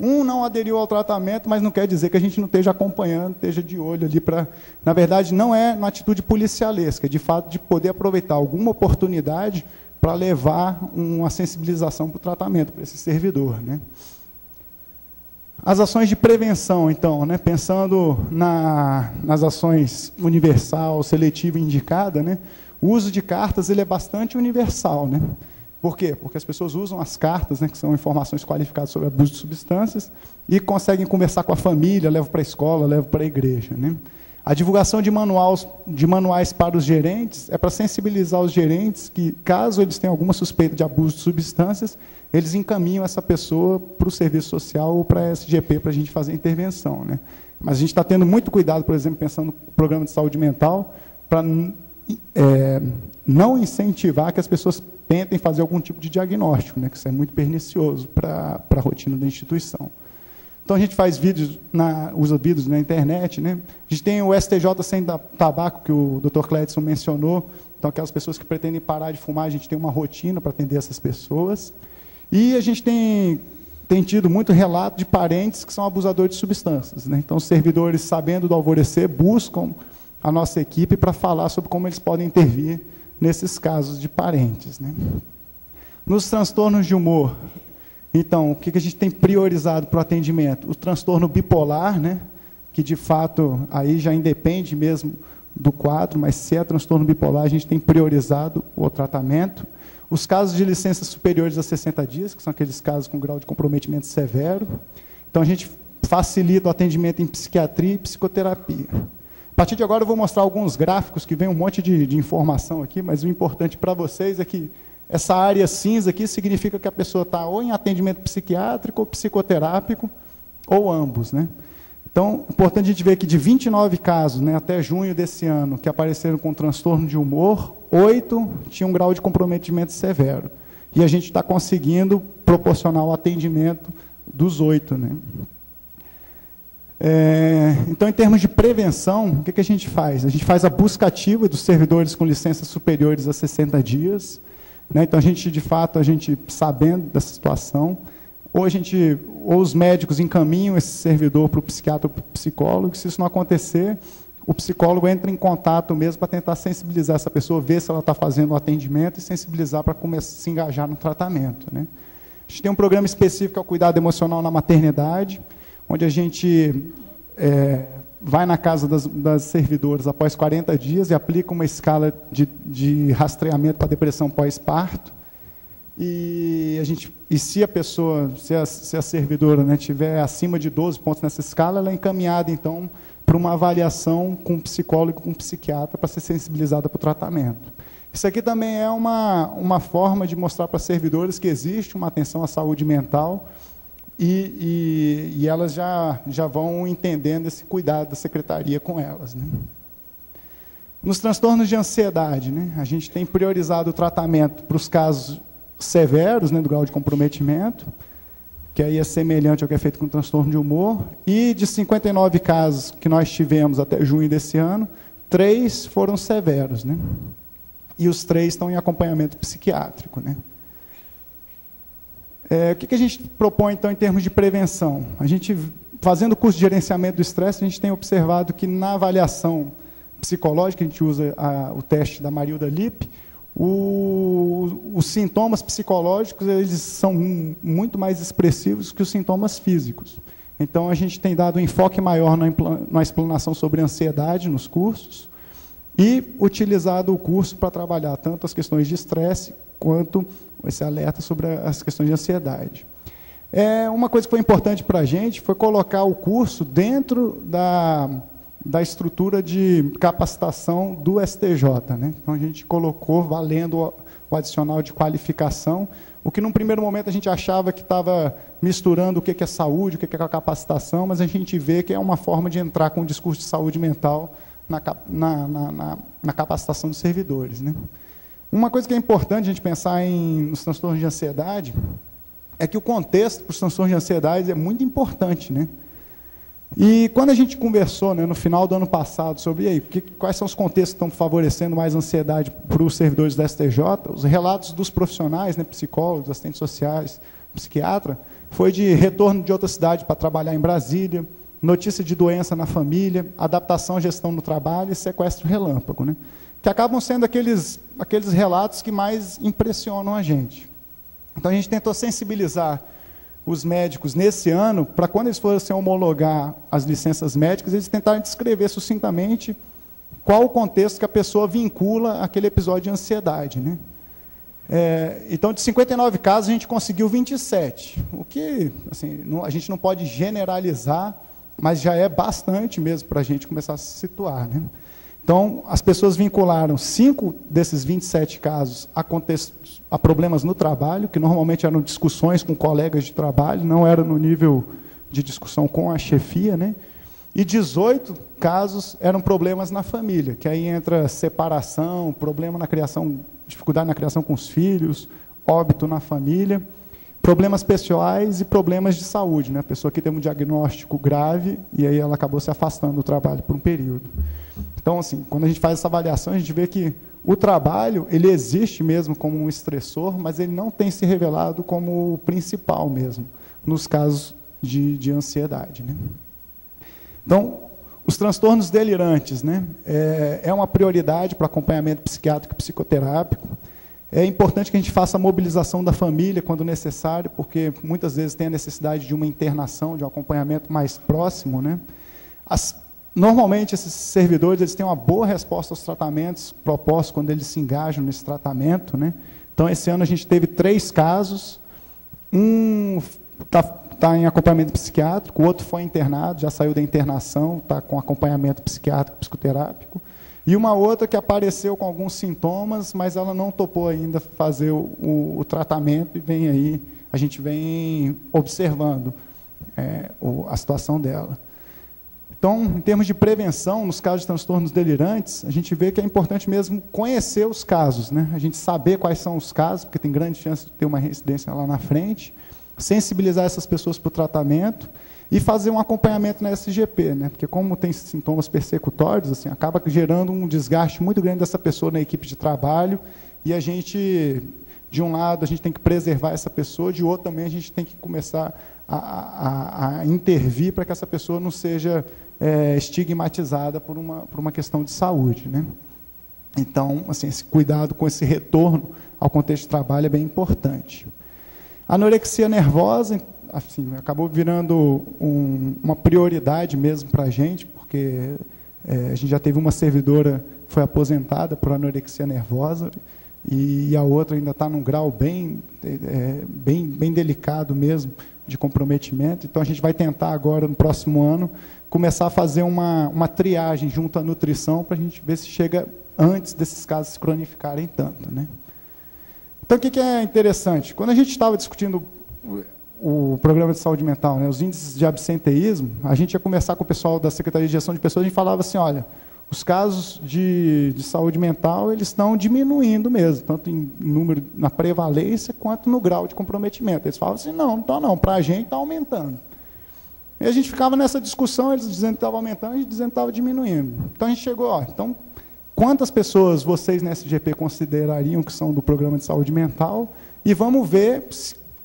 Speaker 4: Um não aderiu ao tratamento, mas não quer dizer que a gente não esteja acompanhando, esteja de olho ali para... Na verdade, não é uma atitude policialesca, é de fato de poder aproveitar alguma oportunidade para levar uma sensibilização para o tratamento, para esse servidor, né? As ações de prevenção, então, né, pensando nas ações universal, seletiva e indicada, né, o uso de cartas ele é bastante universal, né? Por quê? Porque as pessoas usam as cartas, né, que são informações qualificadas sobre abuso de substâncias, e conseguem conversar com a família, levam para a escola, levam para a igreja, né? A divulgação de manuais para os gerentes é para sensibilizar os gerentes que, caso eles tenham alguma suspeita de abuso de substâncias, eles encaminham essa pessoa para o serviço social ou para a SGP para a gente fazer a intervenção, né? Mas a gente está tendo muito cuidado, por exemplo, pensando no programa de saúde mental, para não incentivar que as pessoas tentem fazer algum tipo de diagnóstico, né, que isso é muito pernicioso para a rotina da instituição. Então, a gente faz vídeos, usa vídeos na internet, né? A gente tem o STJ sem tabaco, que o Dr. Cledson mencionou. Então, aquelas pessoas que pretendem parar de fumar, a gente tem uma rotina para atender essas pessoas. E a gente tem tido muito relato de parentes que são abusadores de substâncias, né? Então, os servidores, sabendo do alvorecer, buscam a nossa equipe para falar sobre como eles podem intervir nesses casos de parentes, né? Nos transtornos de humor, então, o que a gente tem priorizado para o atendimento? O transtorno bipolar, né, que, de fato, aí já independe mesmo do quadro, mas se é transtorno bipolar, a gente tem priorizado o tratamento. Os casos de licenças superiores a 60 dias, que são aqueles casos com grau de comprometimento severo. Então, a gente facilita o atendimento em psiquiatria e psicoterapia. A partir de agora, eu vou mostrar alguns gráficos, que vem um monte de informação aqui, mas o importante para vocês é que essa área cinza aqui significa que a pessoa está ou em atendimento psiquiátrico ou psicoterápico, ou ambos, né? Então, é importante a gente ver que de 29 casos, né, até junho desse ano, que apareceram com transtorno de humor, 8 tinham um grau de comprometimento severo. E a gente está conseguindo proporcionar o atendimento dos 8, né? Então, em termos de prevenção, o que a gente faz? A gente faz a busca ativa dos servidores com licenças superiores a 60 dias, né? Então, de fato, sabendo dessa situação, ou os médicos encaminham esse servidor para o psiquiatra ou para o psicólogo, se isso não acontecer, o psicólogo entra em contato mesmo para tentar sensibilizar essa pessoa, ver se ela está fazendo o atendimento e sensibilizar para começar a se engajar no tratamento, né? A gente tem um programa específico ao cuidado emocional na maternidade, onde a gente vai na casa das servidoras após 40 dias e aplica uma escala de rastreamento para depressão pós-parto. E se a pessoa, se a servidora, né, tiver acima de 12 pontos nessa escala, ela é encaminhada, então, para uma avaliação com um psicólogo e com um psiquiatra para ser sensibilizada para o tratamento. Isso aqui também é uma forma de mostrar para servidores que existe uma atenção à saúde mental e elas já vão entendendo esse cuidado da secretaria com elas, né? Nos transtornos de ansiedade, né, a gente tem priorizado o tratamento para os casos severos, né, do grau de comprometimento, que aí é semelhante ao que é feito com transtorno de humor, e de 59 casos que nós tivemos até junho desse ano, 3 foram severos, né? E os 3 estão em acompanhamento psiquiátrico, né? O que a gente propõe, então, em termos de prevenção? A gente, fazendo o curso de gerenciamento do estresse, a gente tem observado que na avaliação psicológica, a gente usa o teste da Marilda Lippe, os sintomas psicológicos eles são muito mais expressivos que os sintomas físicos. Então, a gente tem dado um enfoque maior na explanação sobre ansiedade nos cursos e utilizado o curso para trabalhar tanto as questões de estresse quanto esse alerta sobre as questões de ansiedade. Uma coisa que foi importante para a gente foi colocar o curso dentro da estrutura de capacitação do STJ, né? Então, a gente colocou, valendo o adicional de qualificação, o que, num primeiro momento, a gente achava que estava misturando o que é saúde, o que é capacitação, mas a gente vê que é uma forma de entrar com o discurso de saúde mental na capacitação dos servidores, né? Uma coisa que é importante a gente pensar nos transtornos de ansiedade é que o contexto para os transtornos de ansiedade é muito importante, né? E quando a gente conversou, né, no final do ano passado sobre quais são os contextos que estão favorecendo mais ansiedade para os servidores da STJ, os relatos dos profissionais, né, psicólogos, assistentes sociais, psiquiatra, foi de retorno de outra cidade para trabalhar em Brasília, notícia de doença na família, adaptação à gestão no trabalho e sequestro relâmpago, né, que acabam sendo aqueles relatos que mais impressionam a gente. Então, a gente tentou sensibilizar os médicos nesse ano, para quando eles fossem homologar as licenças médicas, eles tentarem descrever sucintamente qual o contexto que a pessoa vincula aquele episódio de ansiedade, né? Então, de 59 casos, a gente conseguiu 27, o que, assim, a gente não pode generalizar, mas já é bastante mesmo para a gente começar a se situar, né? Então, as pessoas vincularam 5 desses 27 casos a problemas no trabalho, que normalmente eram discussões com colegas de trabalho, não era no nível de discussão com a chefia, né? E 18 casos eram problemas na família, que aí entra separação, problema na criação, dificuldade na criação com os filhos, óbito na família, problemas pessoais e problemas de saúde, né? A pessoa que teve um diagnóstico grave e aí ela acabou se afastando do trabalho por um período. Então, assim, quando a gente faz essa avaliação, a gente vê que o trabalho, ele existe mesmo como um estressor, mas ele não tem se revelado como o principal mesmo, nos casos de ansiedade, né? Então, os transtornos delirantes, né, é uma prioridade para o acompanhamento psiquiátrico e psicoterápico. É importante que a gente faça a mobilização da família quando necessário, porque muitas vezes tem a necessidade de uma internação, de um acompanhamento mais próximo, né? Normalmente, esses servidores eles têm uma boa resposta aos tratamentos propostos quando eles se engajam nesse tratamento, né? Então, esse ano a gente teve 3 casos, um está em acompanhamento psiquiátrico, o outro foi internado, já saiu da internação, está com acompanhamento psiquiátrico, psicoterápico, e uma outra que apareceu com alguns sintomas, mas ela não topou ainda fazer o tratamento, e a gente vem observando a situação dela. Então, em termos de prevenção, nos casos de transtornos delirantes, a gente vê que é importante mesmo conhecer os casos, né? A gente saber quais são os casos, porque tem grande chance de ter uma reincidência lá na frente, sensibilizar essas pessoas para o tratamento e fazer um acompanhamento na SGP, né? Porque como tem sintomas persecutórios, assim, acaba gerando um desgaste muito grande dessa pessoa na equipe de trabalho, e a gente, de um lado, a gente tem que preservar essa pessoa, de outro também a gente tem que começar a intervir para que essa pessoa não seja estigmatizada por uma questão de saúde, né? Então, assim, esse cuidado com esse retorno ao contexto de trabalho é bem importante. A anorexia nervosa, assim, acabou virando uma prioridade mesmo para a gente, porque a gente já teve uma servidora que foi aposentada por anorexia nervosa, e a outra ainda está num grau bem delicado mesmo, de comprometimento. Então, a gente vai tentar agora, no próximo ano, começar a fazer uma triagem junto à nutrição, para a gente ver se chega antes desses casos se cronificarem tanto, né? Então, o que é interessante? Quando a gente estava discutindo o programa de saúde mental, né, os índices de absenteísmo, a gente ia conversar com o pessoal da Secretaria de Gestão de Pessoas, a gente falava assim, olha, os casos de saúde mental, eles estão diminuindo mesmo, tanto em número, na prevalência, quanto no grau de comprometimento. Eles falavam assim, não, para a gente está aumentando. E a gente ficava nessa discussão, eles dizendo que estava aumentando, a gente dizendo que estava diminuindo. Então, a gente chegou, então, quantas pessoas vocês na SGP considerariam que são do programa de saúde mental, e vamos ver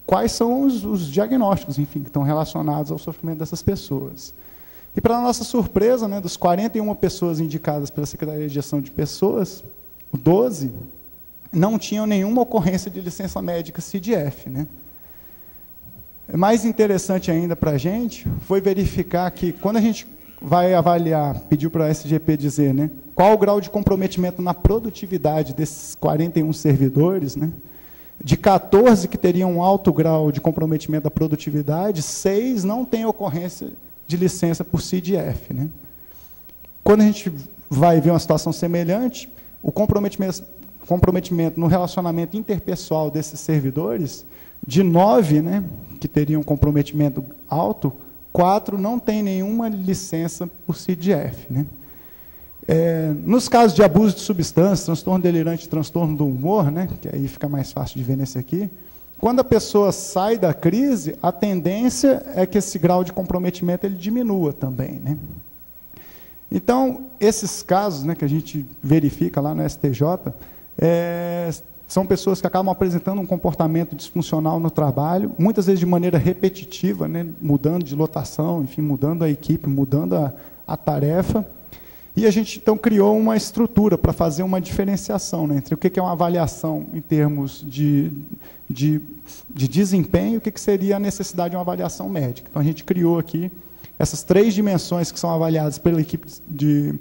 Speaker 4: quais são os diagnósticos, enfim, que estão relacionados ao sofrimento dessas pessoas. E, para nossa surpresa, né, dos 41 pessoas indicadas pela Secretaria de Gestão de Pessoas, 12 não tinham nenhuma ocorrência de licença médica CDF, né? Mais interessante ainda para a gente foi verificar que, quando a gente vai avaliar, pediu para a SGP dizer, né, qual o grau de comprometimento na produtividade desses 41 servidores, né, de 14 que teriam um alto grau de comprometimento da produtividade, 6 não têm ocorrência de licença por CDF, né. Quando a gente vai ver uma situação semelhante, o comprometimento no relacionamento interpessoal desses servidores, de 9, né, que teriam comprometimento alto, 4 não têm nenhuma licença por CDF, né. Nos casos de abuso de substância, transtorno delirante e transtorno do humor, né, que aí fica mais fácil de ver nesse aqui, quando a pessoa sai da crise, a tendência é que esse grau de comprometimento ele diminua também, né. Então, esses casos, né, que a gente verifica lá no STJ, são pessoas que acabam apresentando um comportamento disfuncional no trabalho, muitas vezes de maneira repetitiva, né, mudando de lotação, enfim, mudando a equipe, mudando a tarefa. E a gente, então, criou uma estrutura para fazer uma diferenciação, né, entre o que é uma avaliação em termos de desempenho e o que seria a necessidade de uma avaliação médica. Então, a gente criou aqui essas 3 dimensões que são avaliadas pela equipe de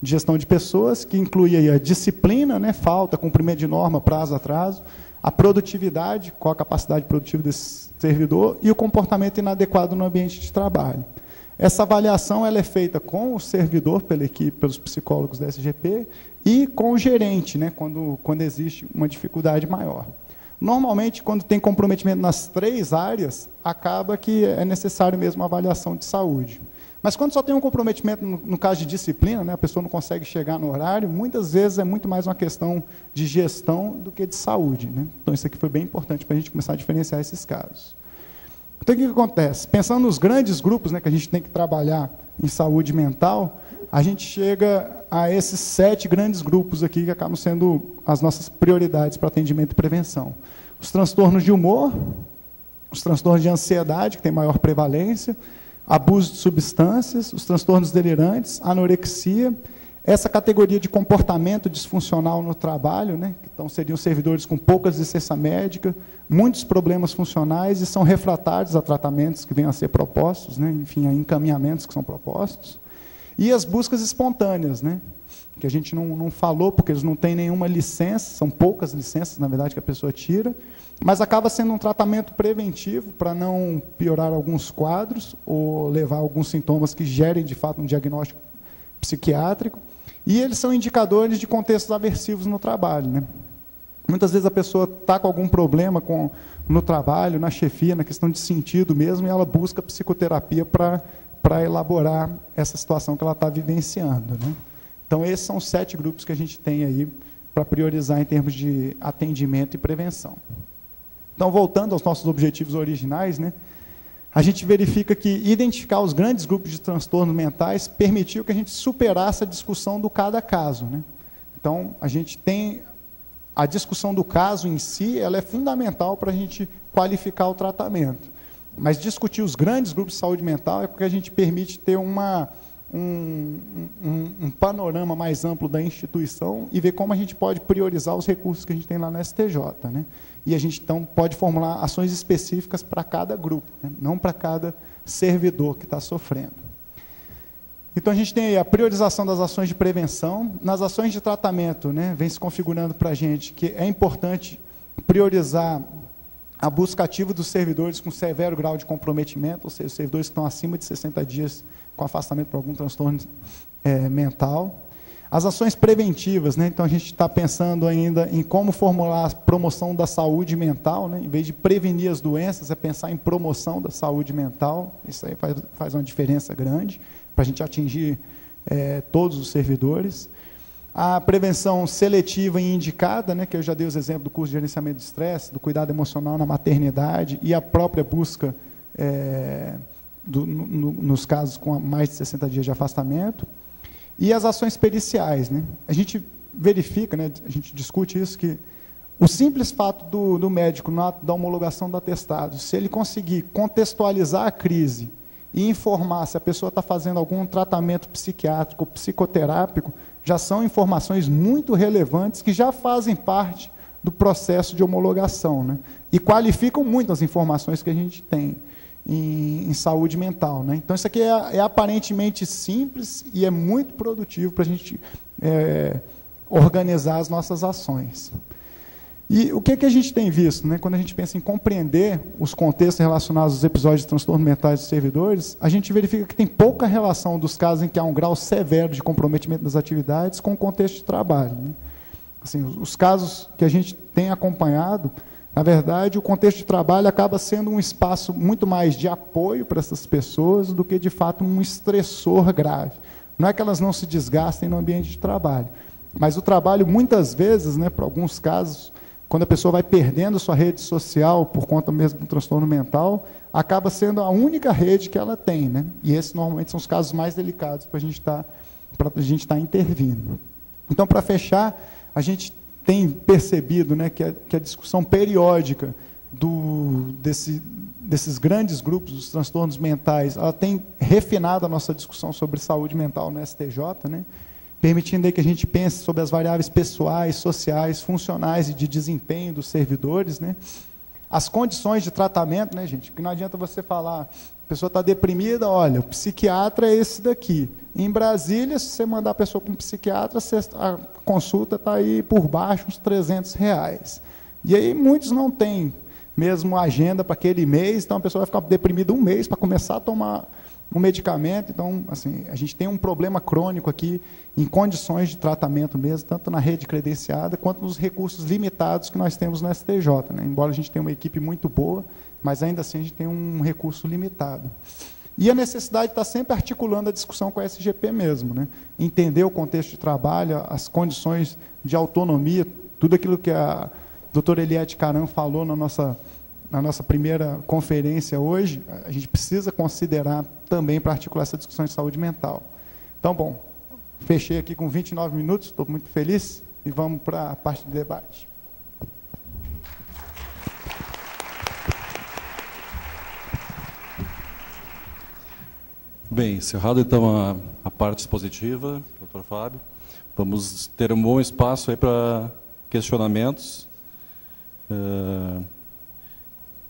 Speaker 4: gestão de pessoas, que inclui aí a disciplina, né, falta, cumprimento de norma, prazo, atraso, a produtividade, qual a capacidade produtiva desse servidor, e o comportamento inadequado no ambiente de trabalho. Essa avaliação ela é feita com o servidor, pela equipe, pelos psicólogos da SGP, e com o gerente, né, quando existe uma dificuldade maior. Normalmente, quando tem comprometimento nas 3 áreas, acaba que é necessário mesmo uma avaliação de saúde. Mas quando só tem um comprometimento, no caso de disciplina, né, a pessoa não consegue chegar no horário, muitas vezes é muito mais uma questão de gestão do que de saúde, né? Então, isso aqui foi bem importante para a gente começar a diferenciar esses casos. Então, o que acontece? Pensando nos grandes grupos, né, que a gente tem que trabalhar em saúde mental, a gente chega a esses 7 grandes grupos aqui que acabam sendo as nossas prioridades para atendimento e prevenção. Os transtornos de humor, os transtornos de ansiedade, que tem maior prevalência, abuso de substâncias, os transtornos delirantes, anorexia, essa categoria de comportamento disfuncional no trabalho, né, que então seriam servidores com pouca licença médica, muitos problemas funcionais e são refratários a tratamentos que venham a ser propostos, né, enfim, a encaminhamentos que são propostos, e as buscas espontâneas, né, que a gente não falou, porque eles não têm nenhuma licença, são poucas licenças, na verdade, que a pessoa tira, mas acaba sendo um tratamento preventivo para não piorar alguns quadros ou levar alguns sintomas que gerem, de fato, um diagnóstico psiquiátrico. E eles são indicadores de contextos aversivos no trabalho, né? Muitas vezes a pessoa está com algum problema no trabalho, na chefia, na questão de sentido mesmo, e ela busca psicoterapia para elaborar essa situação que ela está vivenciando, né? Então, esses são os 7 grupos que a gente tem aí para priorizar em termos de atendimento e prevenção. Então, voltando aos nossos objetivos originais, né, a gente verifica que identificar os grandes grupos de transtornos mentais permitiu que a gente superasse a discussão do cada caso, né? Então, a gente tem a discussão do caso em si, ela é fundamental para a gente qualificar o tratamento. Mas discutir os grandes grupos de saúde mental é porque a gente permite ter um panorama mais amplo da instituição e ver como a gente pode priorizar os recursos que a gente tem lá na STJ, né? E a gente, então, pode formular ações específicas para cada grupo, né? Não para cada servidor que está sofrendo. Então, a gente tem aí a priorização das ações de prevenção. Nas ações de tratamento, né, vem se configurando para a gente que é importante priorizar a busca ativa dos servidores com severo grau de comprometimento, ou seja, os servidores que estão acima de 60 dias com afastamento por algum transtorno mental. As ações preventivas, né? Então a gente está pensando ainda em como formular a promoção da saúde mental, né? Em vez de prevenir as doenças, é pensar em promoção da saúde mental. Isso aí faz uma diferença grande para a gente atingir todos os servidores. A prevenção seletiva e indicada, né? Que eu já dei os exemplos do curso de gerenciamento de estresse, do cuidado emocional na maternidade e a própria busca nos casos com mais de 60 dias de afastamento. E as ações periciais, né? A gente verifica, né, a gente discute isso, que o simples fato do médico, na ato da homologação do atestado, se ele conseguir contextualizar a crise e informar se a pessoa está fazendo algum tratamento psiquiátrico, psicoterápico, já são informações muito relevantes que já fazem parte do processo de homologação, né? E qualificam muito as informações que a gente tem. em saúde mental, né? Então, isso aqui é aparentemente simples e é muito produtivo para a gente organizar as nossas ações. E o que a gente tem visto, né? Quando a gente pensa em compreender os contextos relacionados aos episódios de transtornos mentais dos servidores, a gente verifica que tem pouca relação dos casos em que há um grau severo de comprometimento das atividades com o contexto de trabalho, né? Assim, os casos que a gente tem acompanhado, na verdade, o contexto de trabalho acaba sendo um espaço muito mais de apoio para essas pessoas do que, de fato, um estressor grave. Não é que elas não se desgastem no ambiente de trabalho, mas o trabalho, muitas vezes, né, para alguns casos, quando a pessoa vai perdendo sua rede social por conta mesmo do transtorno mental, acaba sendo a única rede que ela tem, né? E esses normalmente são os casos mais delicados para a gente estar intervindo. Então, para fechar, a gente tem percebido, né, que a discussão periódica desses grandes grupos dos transtornos mentais, ela tem refinado a nossa discussão sobre saúde mental no STJ, né? Permitindo aí que a gente pense sobre as variáveis pessoais, sociais, funcionais e de desempenho dos servidores, né? As condições de tratamento, né, gente? Porque não adianta você falar, a pessoa está deprimida, olha, o psiquiatra é esse daqui. Em Brasília, se você mandar a pessoa para um psiquiatra, a consulta está aí por baixo, uns R$300. E aí muitos não têm mesmo agenda para aquele mês, então a pessoa vai ficar deprimida um mês para começar a tomar um medicamento. Então, assim, a gente tem um problema crônico aqui em condições de tratamento mesmo, tanto na rede credenciada quanto nos recursos limitados que nós temos no STJ, né? Embora a gente tenha uma equipe muito boa, mas ainda assim a gente tem um recurso limitado. E a necessidade de estar sempre articulando a discussão com a SGP mesmo, né? Entender o contexto de trabalho, as condições de autonomia, tudo aquilo que a doutora Eliette Caram falou na nossa primeira conferência hoje, a gente precisa considerar também para articular essa discussão de saúde mental. Então, bom, fechei aqui com 29 minutos, estou muito feliz, e vamos para a parte do debate.
Speaker 2: Bem, encerrado então a parte expositiva, doutor Fábio, vamos ter um bom espaço aí para questionamentos,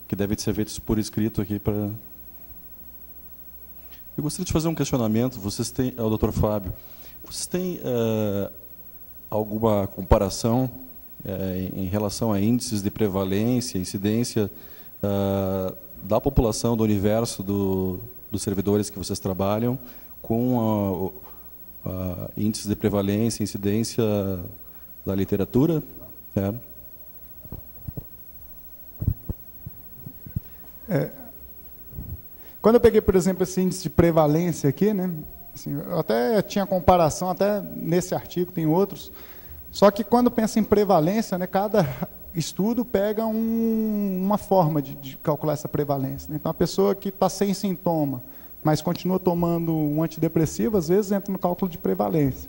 Speaker 2: que devem ser feitos por escrito aqui para... Eu gostaria de fazer um questionamento, vocês têm, ao doutor Fábio, vocês têm alguma comparação em relação a índices de prevalência, incidência da população, do universo dos servidores que vocês trabalham, com índices de prevalência, incidência da literatura?
Speaker 4: Quando eu peguei, por exemplo, esse índice de prevalência aqui, né, assim, eu até tinha comparação, até nesse artigo tem outros, só que quando pensa em prevalência, né, cada estudo pega uma forma de calcular essa prevalência, né? Então, a pessoa que está sem sintoma, mas continua tomando um antidepressivo, às vezes entra no cálculo de prevalência.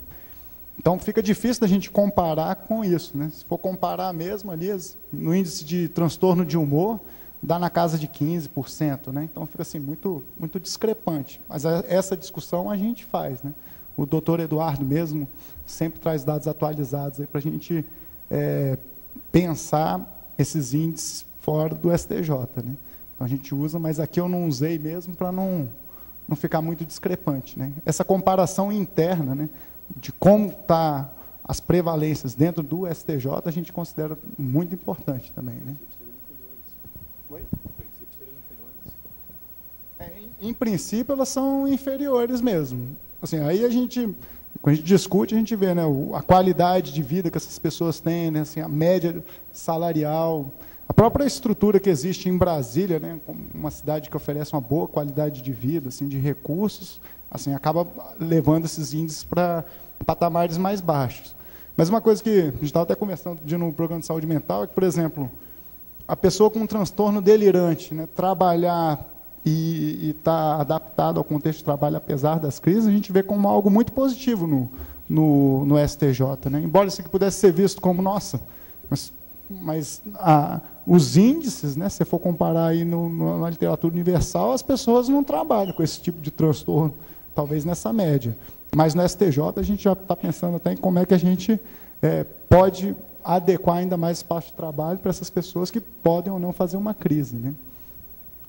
Speaker 4: Então, fica difícil da gente comparar com isso, né? Se for comparar mesmo ali, no índice de transtorno de humor, dá na casa de 15%, né? Então, fica assim, muito, muito discrepante. Mas essa discussão a gente faz, né? O doutor Eduardo mesmo sempre traz dados atualizados para a gente pensar esses índices fora do STJ, né? Então, a gente usa, mas aqui eu não usei mesmo para não ficar muito discrepante, né? Essa comparação interna, né, de como está as prevalências dentro do STJ, a gente considera muito importante também, né? Em princípio, elas são inferiores mesmo. Assim, aí quando a gente discute, a gente vê, né, a qualidade de vida que essas pessoas têm, né, assim, a média salarial, a própria estrutura que existe em Brasília, né, uma cidade que oferece uma boa qualidade de vida, assim, de recursos, assim, acaba levando esses índices para patamares mais baixos. Mas uma coisa que a gente estava até conversando no programa de saúde mental é que, por exemplo, a pessoa com um transtorno delirante, né, trabalhar e estar adaptado ao contexto de trabalho, apesar das crises, a gente vê como algo muito positivo no STJ, né? Embora isso aqui pudesse ser visto como, nossa, mas os índices, né, se você for comparar aí na literatura universal, as pessoas não trabalham com esse tipo de transtorno, talvez nessa média. Mas no STJ a gente já está pensando até em como é que a gente pode adequar ainda mais espaço de trabalho para essas pessoas que podem ou não fazer uma crise, né?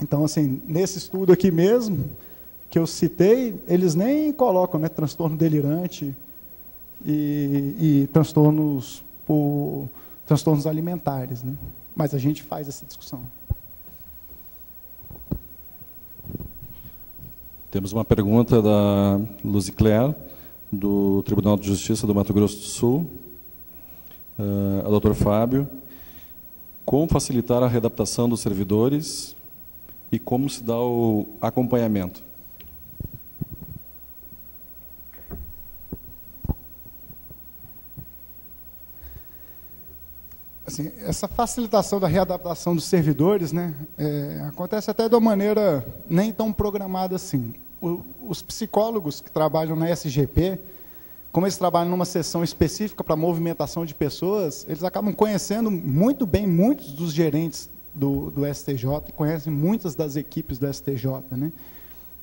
Speaker 4: Então, assim, nesse estudo aqui mesmo, que eu citei, eles nem colocam, né, transtorno delirante e transtornos alimentares, né? Mas a gente faz essa discussão.
Speaker 2: Temos uma pergunta da Luzi Claire, do Tribunal de Justiça do Mato Grosso do Sul, ao Dr. Fábio. Como facilitar a readaptação dos servidores e como se dá o acompanhamento?
Speaker 4: Assim, essa facilitação da readaptação dos servidores, né, acontece até de uma maneira nem tão programada assim. Os psicólogos que trabalham na SGP, como eles trabalham numa sessão específica para movimentação de pessoas, eles acabam conhecendo muito bem muitos dos gerentes do STJ, e conhecem muitas das equipes do STJ, né?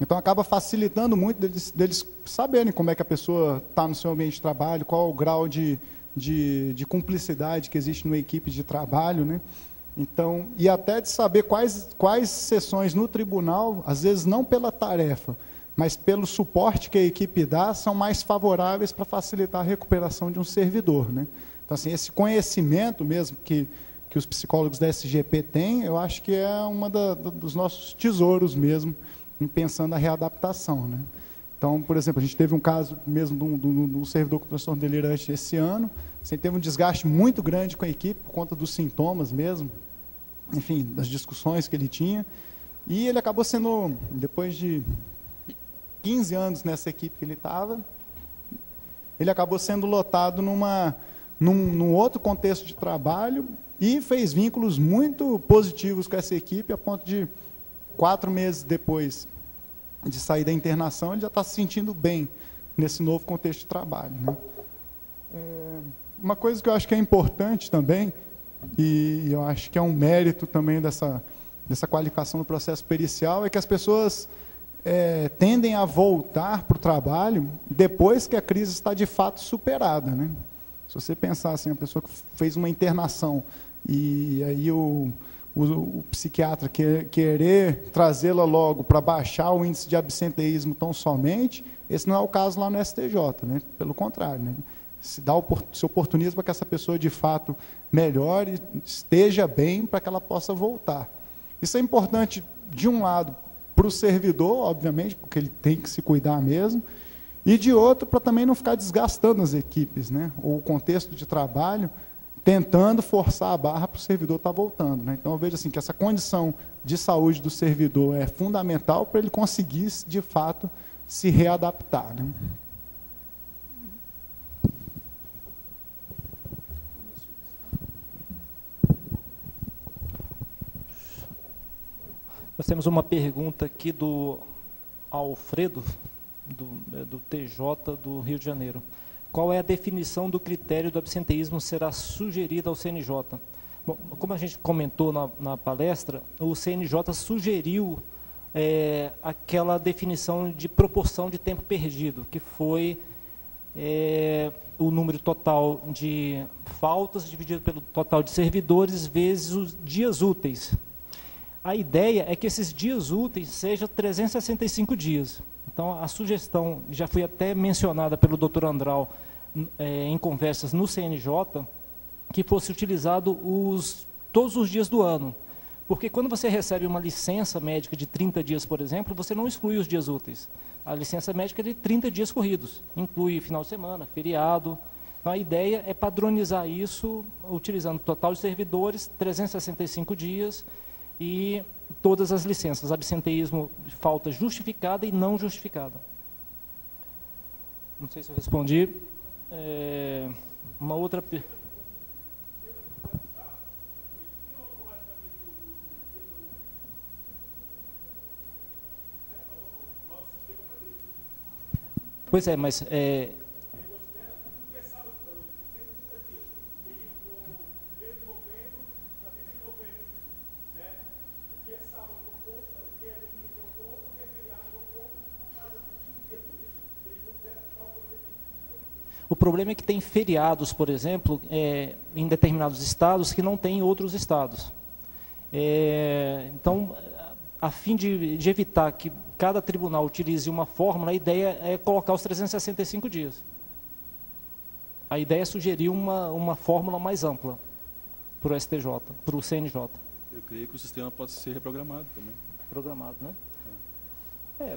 Speaker 4: Então, acaba facilitando muito deles saberem como é que a pessoa está no seu ambiente de trabalho, qual o grau de cumplicidade que existe numa equipe de trabalho, né? Então, e até de saber quais sessões no tribunal, às vezes não pela tarefa, mas pelo suporte que a equipe dá, são mais favoráveis para facilitar a recuperação de um servidor, né? Então, assim, esse conhecimento mesmo que os psicólogos da SGP têm, eu acho que é uma dos nossos tesouros mesmo, em pensando a readaptação, né? Então, por exemplo, a gente teve um caso mesmo de um servidor com transtorno delirante esse ano, assim, teve um desgaste muito grande com a equipe, por conta dos sintomas mesmo, enfim, das discussões que ele tinha, e ele acabou sendo, depois de 15 anos nessa equipe que ele estava, ele acabou sendo lotado num outro contexto de trabalho e fez vínculos muito positivos com essa equipe, a ponto de 4 meses depois de sair da internação, ele já está se sentindo bem nesse novo contexto de trabalho, né? Uma coisa que eu acho que é importante também, e eu acho que é um mérito também dessa qualificação do processo pericial, é que as pessoas tendem a voltar para o trabalho depois que a crise está de fato superada, né? Se você pensar assim, a pessoa que fez uma internação e aí o psiquiatra querer trazê-la logo para baixar o índice de absenteísmo tão somente, esse não é o caso lá no STJ, né? Pelo contrário, né? Se oportuniza para que essa pessoa de fato melhore, esteja bem, para que ela possa voltar. Isso é importante, de um lado, para o servidor, obviamente, porque ele tem que se cuidar mesmo, e de outro, para também não ficar desgastando as equipes, né? Ou o contexto de trabalho, tentando forçar a barra para o servidor estar voltando, né? Então, eu vejo assim, que essa condição de saúde do servidor é fundamental para ele conseguir, de fato, se readaptar, né?
Speaker 3: Nós temos uma pergunta aqui do Alfredo, do TJ do Rio de Janeiro. Qual é a definição do critério do absenteísmo será sugerida ao CNJ? Bom, como a gente comentou na palestra, o CNJ sugeriu aquela definição de proporção de tempo perdido, que foi o número total de faltas dividido pelo total de servidores vezes os dias úteis. A ideia é que esses dias úteis sejam 365 dias. Então, a sugestão já foi até mencionada pelo Dr. Andral em conversas no CNJ, que fosse utilizado todos os dias do ano. Porque quando você recebe uma licença médica de 30 dias, por exemplo, você não exclui os dias úteis. A licença médica é de 30 dias corridos, inclui final de semana, feriado. Então, a ideia é padronizar isso, utilizando o total de servidores, 365 dias, e todas as licenças, absenteísmo, falta justificada e não justificada. Não sei se eu respondi. Uma outra... Pois é, mas... O problema é que tem feriados, por exemplo, em determinados estados que não tem em outros estados. Então, a fim de evitar que cada tribunal utilize uma fórmula, a ideia é colocar os 365 dias. A ideia é sugerir uma fórmula mais ampla para o STJ, para o CNJ.
Speaker 2: Eu creio que o sistema pode ser reprogramado também.
Speaker 3: Programado, né?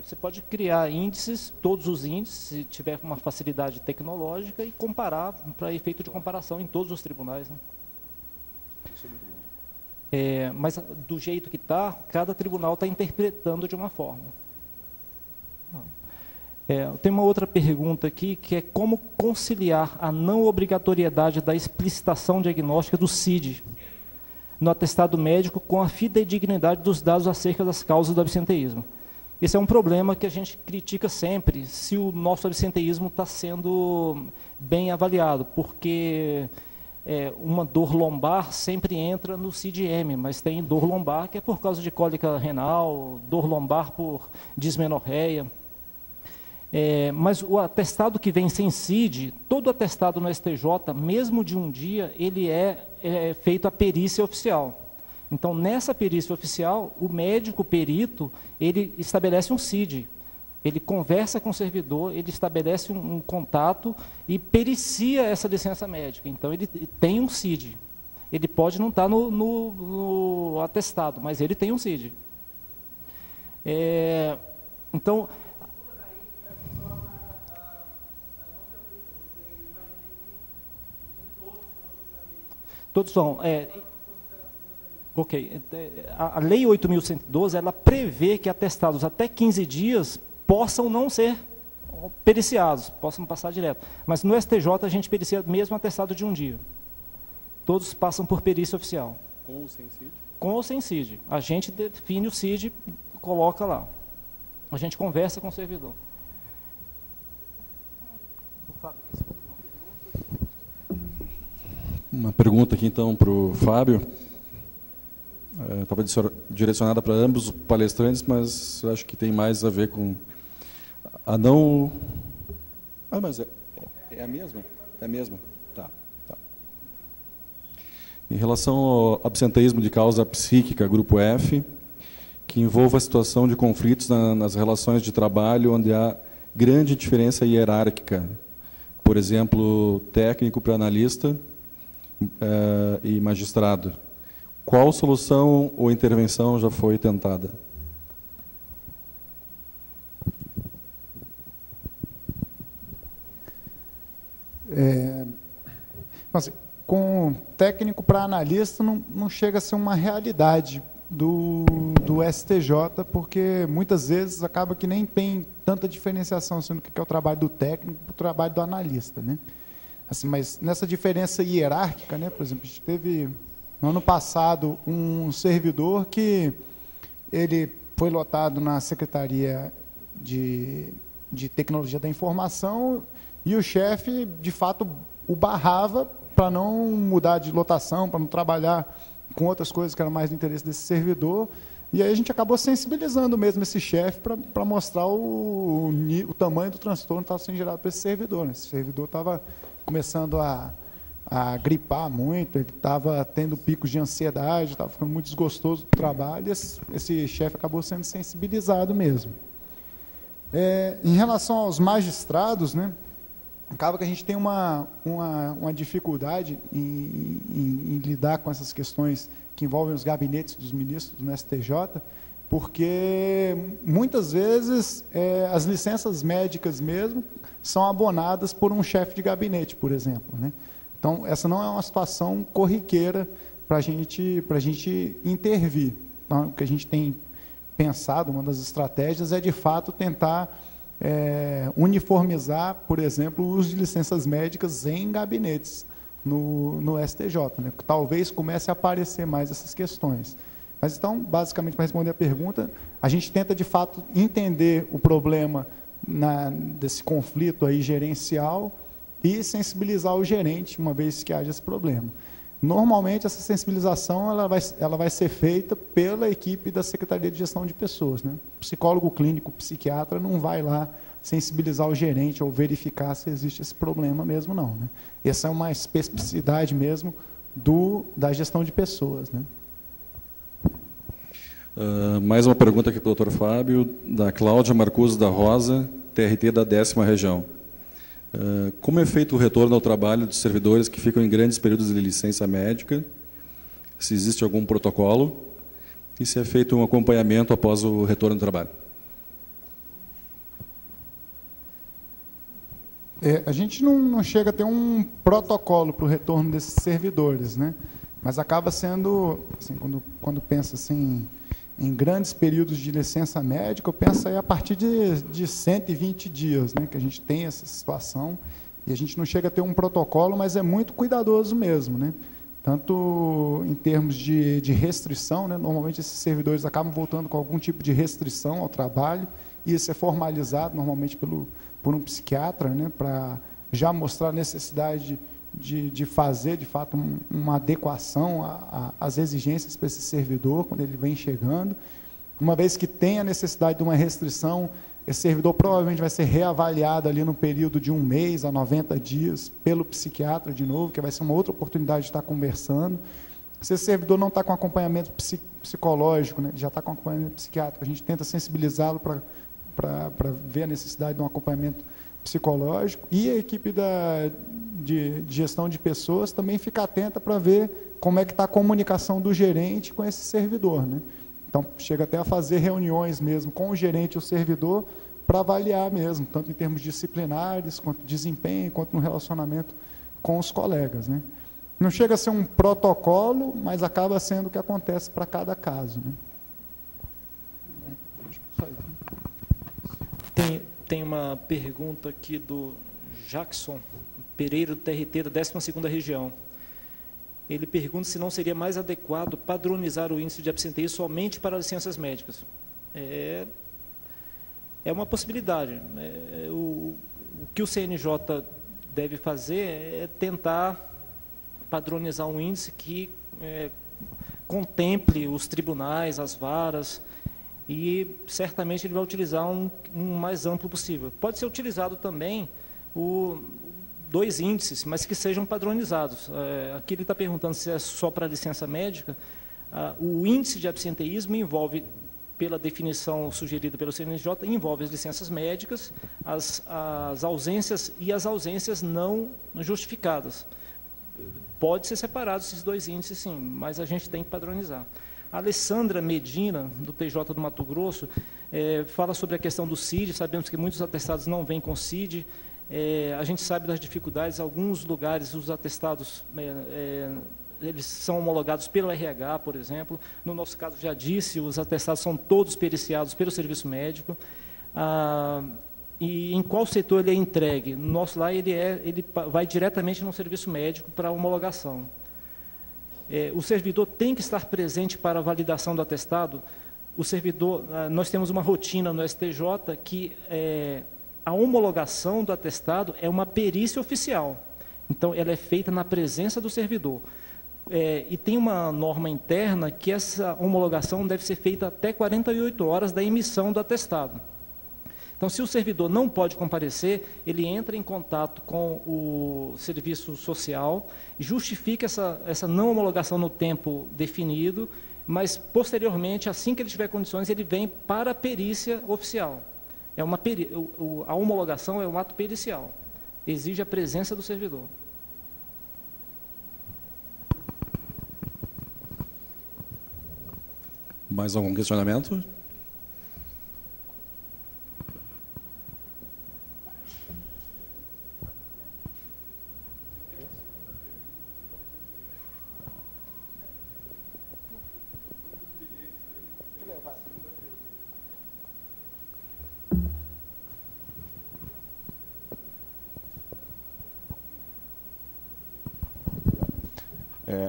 Speaker 3: Você pode criar índices, todos os índices, se tiver uma facilidade tecnológica, e comparar, para efeito de comparação em todos os tribunais. Né?
Speaker 2: Isso é muito bom.
Speaker 3: Mas do jeito que está, cada tribunal está interpretando de uma forma. Tem uma outra pergunta aqui, que é como conciliar a não obrigatoriedade da explicitação diagnóstica do CID no atestado médico com a fidedignidade dos dados acerca das causas do absenteísmo. Esse é um problema que a gente critica sempre, se o nosso absenteísmo está sendo bem avaliado, porque uma dor lombar sempre entra no CID-M, mas tem dor lombar que é por causa de cólica renal, dor lombar por dismenorreia. Mas o atestado que vem sem CID, todo atestado no STJ, mesmo de um dia, ele é feito a perícia oficial. Então, nessa perícia oficial, o médico perito, ele estabelece um CID. Ele conversa com o servidor, ele estabelece um contato e pericia essa licença médica. Então, ele tem um CID. Ele pode não estar no atestado, mas ele tem um CID. Então... Todos são... Ok. A Lei 8.112, ela prevê que atestados até 15 dias possam não ser periciados, possam passar direto. Mas no STJ a gente pericia mesmo atestado de um dia. Todos passam por perícia oficial.
Speaker 2: Com ou sem CID?
Speaker 3: Com ou sem CID. A gente define o CID, coloca lá. A gente conversa com o servidor.
Speaker 2: Uma pergunta aqui, então, para o Fábio. Estava direcionada para ambos os palestrantes, mas eu acho que tem mais a ver com a não... mas é a mesma? É a mesma? Tá. Em relação ao absenteísmo de causa psíquica, grupo F, que envolva a situação de conflitos nas relações de trabalho, onde há grande diferença hierárquica. Por exemplo, técnico para analista e magistrado. Qual solução ou intervenção já foi tentada?
Speaker 4: Assim, com técnico para analista não chega a ser uma realidade do STJ, porque muitas vezes acaba que nem tem tanta diferenciação sendo que é o trabalho do técnico para o trabalho do analista, né? Assim, mas nessa diferença hierárquica, né, por exemplo, a gente teve no ano passado um servidor que ele foi lotado na Secretaria de Tecnologia da Informação e o chefe, de fato, o barrava para não mudar de lotação, para não trabalhar com outras coisas que eram mais do interesse desse servidor. E aí a gente acabou sensibilizando mesmo esse chefe para mostrar o tamanho do transtorno que estava sendo gerado para esse servidor, né? Esse servidor estava começando a gripar muito, ele estava tendo picos de ansiedade, estava ficando muito desgostoso do trabalho, e esse chefe acabou sendo sensibilizado mesmo. Em relação aos magistrados, né, acaba que a gente tem uma dificuldade em lidar com essas questões que envolvem os gabinetes dos ministros no STJ, porque muitas vezes as licenças médicas mesmo são abonadas por um chefe de gabinete, por exemplo, né? Então, essa não é uma situação corriqueira para a gente intervir. Então, o que a gente tem pensado, uma das estratégias é, de fato, tentar uniformizar, por exemplo, o uso de licenças médicas em gabinetes no STJ, né? Talvez comece a aparecer mais essas questões. Mas, então, basicamente, para responder a pergunta, a gente tenta, de fato, entender o problema desse conflito aí gerencial e sensibilizar o gerente, uma vez que haja esse problema. Normalmente, essa sensibilização ela vai ser feita pela equipe da Secretaria de Gestão de Pessoas, né? O psicólogo clínico, o psiquiatra, não vai lá sensibilizar o gerente ou verificar se existe esse problema mesmo, não, né? Essa é uma especificidade mesmo da gestão de pessoas, né?
Speaker 2: Mais uma pergunta aqui para o Dr. Fábio, da Cláudia Marcuso da Rosa, TRT da 10ª Região. Como é feito o retorno ao trabalho dos servidores que ficam em grandes períodos de licença médica? Se existe algum protocolo? E se é feito um acompanhamento após o retorno ao trabalho?
Speaker 4: A gente não chega a ter um protocolo para o retorno desses servidores, né? Mas acaba sendo, assim, quando pensa assim, em grandes períodos de licença médica, eu penso aí a partir de 120 dias, né, que a gente tem essa situação, e a gente não chega a ter um protocolo, mas é muito cuidadoso mesmo, né? Tanto em termos de restrição, né, normalmente esses servidores acabam voltando com algum tipo de restrição ao trabalho, e isso é formalizado normalmente por um psiquiatra, né, para já mostrar a necessidade de fazer, de fato, uma adequação às exigências para esse servidor, quando ele vem chegando. Uma vez que tem a necessidade de uma restrição, esse servidor provavelmente vai ser reavaliado ali no período de 1 mês a 90 dias, pelo psiquiatra de novo, que vai ser uma outra oportunidade de estar conversando. Se esse servidor não está com acompanhamento psicológico, né, já está com acompanhamento psiquiátrico, a gente tenta sensibilizá-lo para ver a necessidade de um acompanhamento psicológico, e a equipe de gestão de pessoas também fica atenta para ver como é que está a comunicação do gerente com esse servidor, né? Então, chega até a fazer reuniões mesmo com o gerente e o servidor para avaliar mesmo, tanto em termos disciplinares, quanto desempenho, quanto no relacionamento com os colegas, né? Não chega a ser um protocolo, mas acaba sendo o que acontece para cada caso, né?
Speaker 3: Tem uma pergunta aqui do Jackson Pereira, do TRT, da 12ª Região. Ele pergunta se não seria mais adequado padronizar o índice de absenteísmo somente para licenças médicas. É uma possibilidade. O que o CNJ deve fazer é tentar padronizar um índice que contemple os tribunais, as varas, e certamente ele vai utilizar um mais amplo possível. Pode ser utilizado também 2 índices, mas que sejam padronizados. Aqui ele está perguntando se é só para licença médica. O índice de absenteísmo envolve, pela definição sugerida pelo CNJ, envolve as licenças médicas, as ausências e as ausências não justificadas. Pode ser separado esses 2 índices, sim, mas a gente tem que padronizar. A Alessandra Medina, do TJ do Mato Grosso, fala sobre a questão do CID. Sabemos que muitos atestados não vêm com CID. A gente sabe das dificuldades. Em alguns lugares, os atestados eles são homologados pelo RH, por exemplo. No nosso caso, já disse, os atestados são todos periciados pelo serviço médico. E em qual setor ele é entregue? No nosso lá, ele vai diretamente no serviço médico para homologação. O servidor tem que estar presente para a validação do atestado. O servidor, nós temos uma rotina no STJ que a homologação do atestado é uma perícia oficial. Então, ela é feita na presença do servidor. E tem uma norma interna que essa homologação deve ser feita até 48 horas da emissão do atestado. Então, se o servidor não pode comparecer, ele entra em contato com o serviço social, justifica essa não homologação no tempo definido, mas, posteriormente, assim que ele tiver condições, ele vem para a perícia oficial. A homologação é um ato pericial, exige a presença do servidor.
Speaker 2: Mais algum questionamento?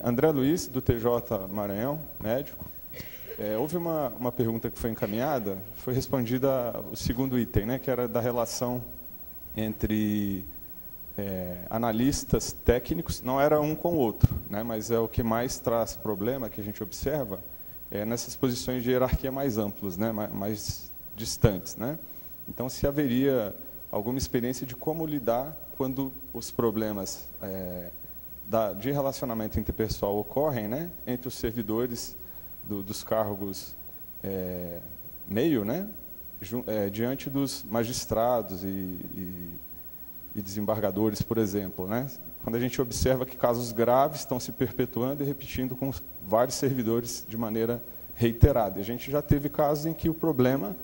Speaker 5: André Luiz, do TJ Maranhão, médico. Houve uma pergunta que foi encaminhada, foi respondida o segundo item, né, que era da relação entre analistas técnicos, não era um com o outro, né, mas é o que mais traz problema, que a gente observa, nessas posições de hierarquia mais amplas, né, mais distantes, né. Então, se haveria alguma experiência de como lidar quando os problemas de relacionamento interpessoal ocorrem, né, entre os servidores dos cargos meio, né, diante dos magistrados e desembargadores, por exemplo, né? Quando a gente observa que casos graves estão se perpetuando e repetindo com vários servidores de maneira reiterada. A gente já teve casos em que o problema,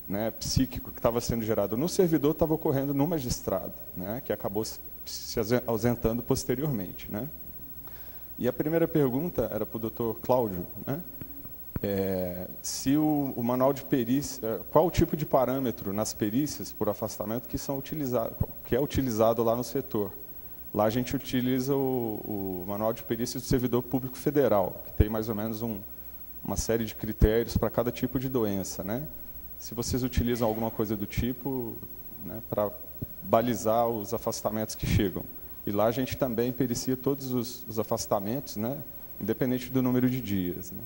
Speaker 5: né, psíquico que estava sendo gerado no servidor estava ocorrendo no magistrado, né, que acabou se ausentando posteriormente, né? E a primeira pergunta era para o doutor Cláudio, né? Se o manual de perícia, qual o tipo de parâmetro nas perícias por afastamento que é utilizado lá no setor? Lá a gente utiliza o manual de perícia do servidor público federal, que tem mais ou menos uma série de critérios para cada tipo de doença, né? Se vocês utilizam alguma coisa do tipo, né, para balizar os afastamentos que chegam. E lá a gente também pericia todos os afastamentos, né, independente do número de dias, né?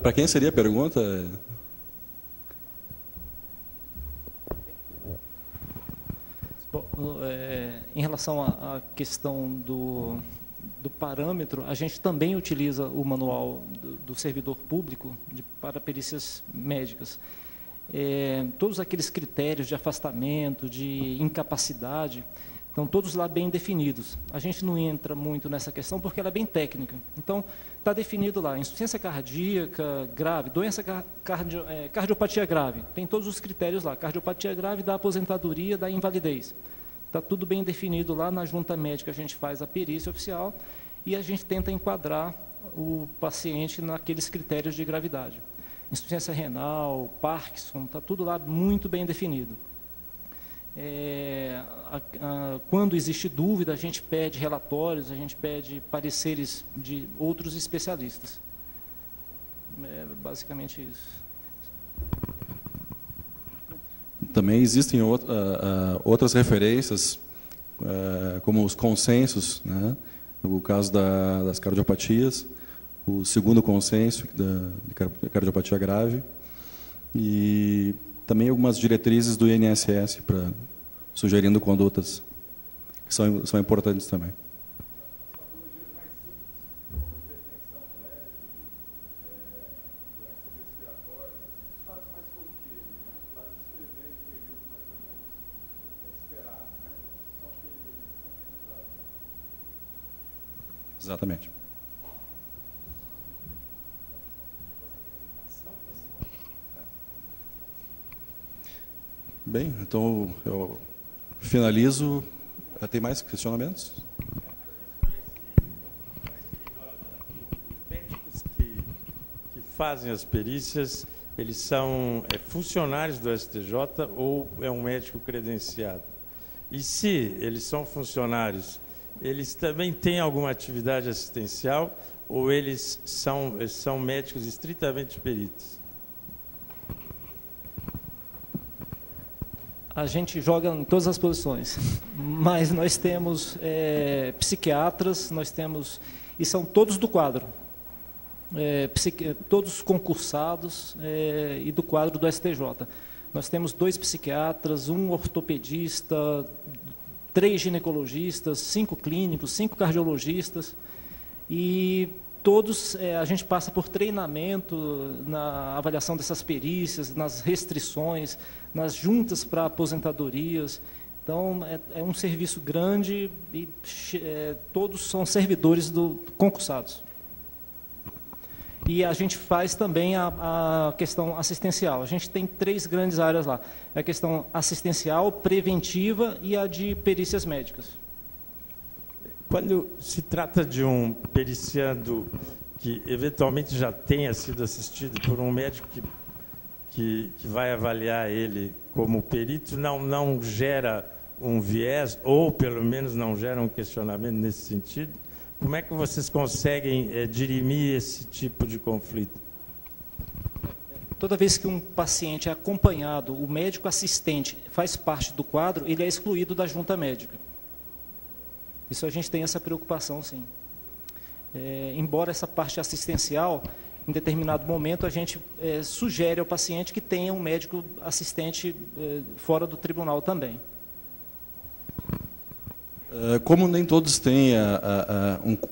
Speaker 2: Para quem seria a pergunta?
Speaker 3: Bom, em relação à questão do parâmetro, a gente também utiliza o manual do servidor público para perícias médicas. Todos aqueles critérios de afastamento, de incapacidade, estão todos lá bem definidos. A gente não entra muito nessa questão porque ela é bem técnica. Então, está definido lá, insuficiência cardíaca grave, doença cardiopatia grave. Tem todos os critérios lá. Cardiopatia grave da aposentadoria, da invalidez. Está tudo bem definido lá na junta médica, a gente faz a perícia oficial e a gente tenta enquadrar o paciente naqueles critérios de gravidade. Insuficiência renal, Parkinson, está tudo lá muito bem definido. Quando existe dúvida, a gente pede relatórios, a gente pede pareceres de outros especialistas. Basicamente isso.
Speaker 2: Também existem outras referências, como os consensos, né? No caso das cardiopatias, o segundo consenso de cardiopatia grave, e também algumas diretrizes do INSS sugerindo condutas que são importantes também. Exatamente. Bem, então eu finalizo. Tem mais questionamentos?
Speaker 6: Os médicos que fazem as perícias, eles são funcionários do STJ ou é um médico credenciado? E se eles são funcionários, eles também têm alguma atividade assistencial ou eles são médicos estritamente peritos?
Speaker 3: A gente joga em todas as posições, mas nós temos psiquiatras, nós temos, e são todos do quadro, todos concursados e do quadro do STJ. Nós temos 2 psiquiatras, 1 ortopedista, 3 ginecologistas, 5 clínicos, 5 cardiologistas, e todos a gente passa por treinamento na avaliação dessas perícias, nas restrições, nas juntas para aposentadorias. Então, é um serviço grande e todos são servidores concursados. E a gente faz também a questão assistencial. A gente tem 3 grandes áreas lá. A questão assistencial, preventiva e a de perícias médicas.
Speaker 6: Quando se trata de um periciando que eventualmente já tenha sido assistido por um médico que vai avaliar ele como perito, não gera um viés, ou pelo menos não gera um questionamento nesse sentido? Como é que vocês conseguem dirimir esse tipo de conflito?
Speaker 3: Toda vez que um paciente é acompanhado, o médico assistente faz parte do quadro, ele é excluído da junta médica. Isso a gente tem essa preocupação, sim. Embora essa parte assistencial, em determinado momento, a gente sugere ao paciente que tenha um médico assistente fora do tribunal também.
Speaker 2: Como nem todos têm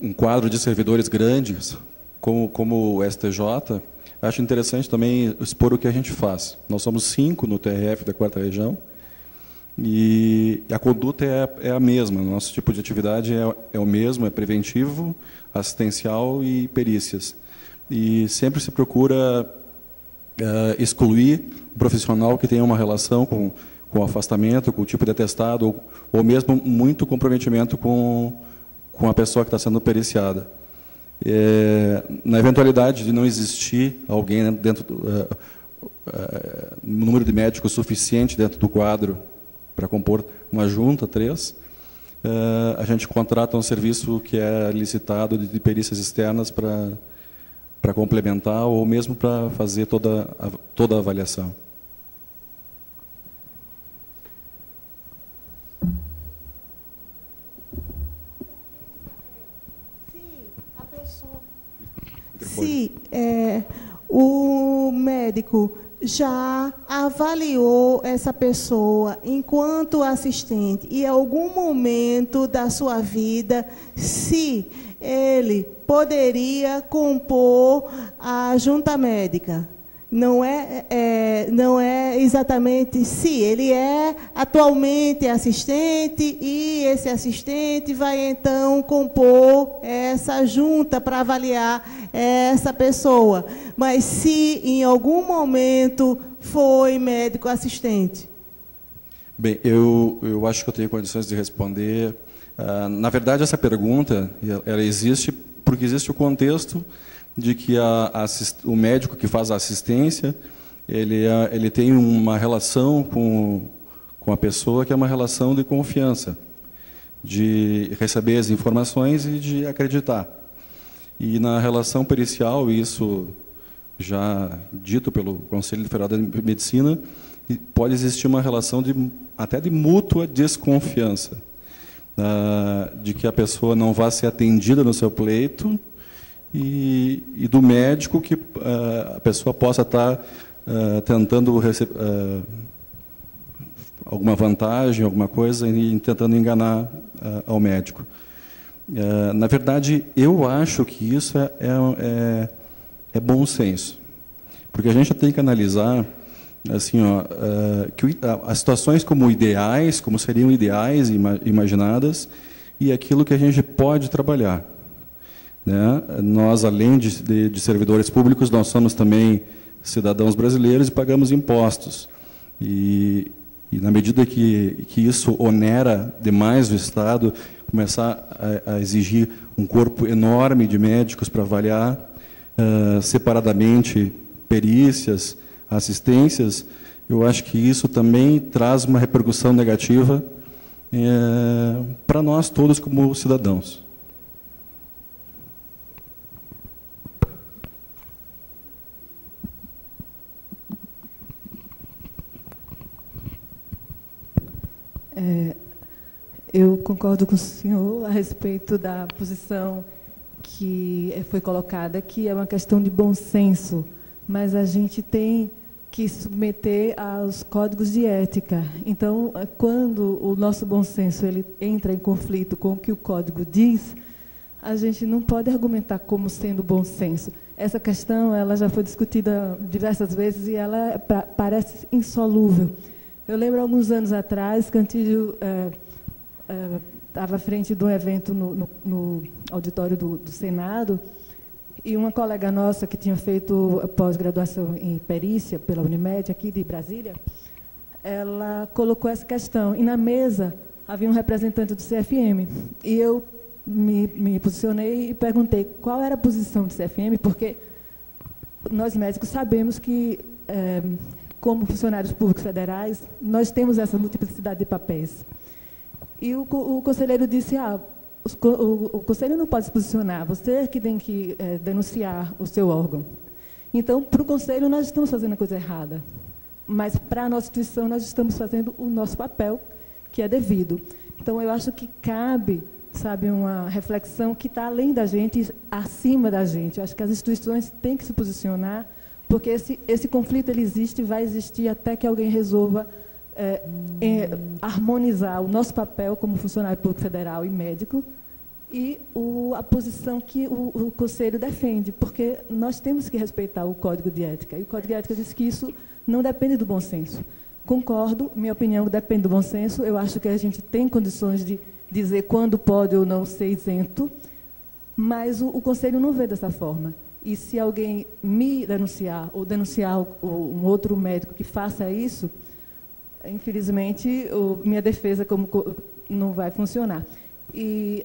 Speaker 2: um quadro de servidores grandes, como o STJ, acho interessante também expor o que a gente faz. Nós somos 5 no TRF da 4ª Região, e a conduta é a mesma. Nosso tipo de atividade é o mesmo, é preventivo, assistencial e perícias. E sempre se procura excluir o profissional que tenha uma relação com o afastamento, com o tipo de atestado, ou mesmo muito comprometimento com a pessoa que está sendo periciada. Na eventualidade de não existir alguém dentro número de médicos suficiente dentro do quadro para compor uma junta, 3, a gente contrata um serviço que é licitado de perícias externas para complementar ou mesmo para fazer toda a avaliação.
Speaker 7: Se o médico já avaliou essa pessoa enquanto assistente e em algum momento da sua vida, se ele poderia compor a junta médica. Não é exatamente se ele é atualmente assistente e esse assistente vai então compor essa junta para avaliar essa pessoa, mas se em algum momento foi médico assistente.
Speaker 2: Bem, eu acho que eu tenho condições de responder. Na verdade, essa pergunta ela existe porque existe o contexto de que o médico que faz a assistência, ele tem uma relação com a pessoa que é uma relação de confiança, de receber as informações e de acreditar. E na relação pericial, isso já dito pelo Conselho Federal de Medicina, pode existir uma relação até de mútua desconfiança, de que a pessoa não vai ser atendida no seu pleito, e do médico que a pessoa possa estar tentando receber alguma vantagem, alguma coisa, e tentando enganar ao médico. Na verdade, eu acho que isso é bom senso, porque a gente tem que analisar assim, que as situações como ideais, como seriam ideais imaginadas, e aquilo que a gente pode trabalhar. Né? Nós, além de servidores públicos, nós somos também cidadãos brasileiros e pagamos impostos. E na medida que isso onera demais o Estado, começar a exigir um corpo enorme de médicos para avaliar separadamente perícias, assistências, eu acho que isso também traz uma repercussão negativa para nós todos como cidadãos.
Speaker 8: Eu concordo com o senhor a respeito da posição que foi colocada, que é uma questão de bom senso, mas a gente tem que submeter aos códigos de ética. Então, quando o nosso bom senso ele entra em conflito com o que o código diz, a gente não pode argumentar como sendo bom senso. Essa questão ela já foi discutida diversas vezes e ela parece insolúvel. Eu lembro, alguns anos atrás, Cantillo estava à frente de um evento no auditório do Senado, e uma colega nossa, que tinha feito pós-graduação em perícia pela Unimed, aqui de Brasília, ela colocou essa questão. E na mesa havia um representante do CFM. E eu me posicionei e perguntei qual era a posição do CFM, porque nós médicos sabemos que, como funcionários públicos federais, nós temos essa multiplicidade de papéis. E o conselheiro disse, o conselho não pode se posicionar, você que tem que denunciar o seu órgão. Então, para o conselho, nós estamos fazendo a coisa errada. Mas, para a nossa instituição, nós estamos fazendo o nosso papel, que é devido. Então, eu acho que cabe sabe, uma reflexão que está além da gente, acima da gente. Eu acho que as instituições têm que se posicionar, porque esse conflito ele existe e vai existir até que alguém resolva harmonizar o nosso papel como funcionário público federal e médico e a posição que o Conselho defende, porque nós temos que respeitar o Código de Ética. E o Código de Ética diz que isso não depende do bom senso. Concordo, minha opinião depende do bom senso. Eu acho que a gente tem condições de dizer quando pode ou não ser isento, mas o Conselho não vê dessa forma. E se alguém me denunciar ou denunciar um outro médico que faça isso, infelizmente, minha defesa não vai funcionar. E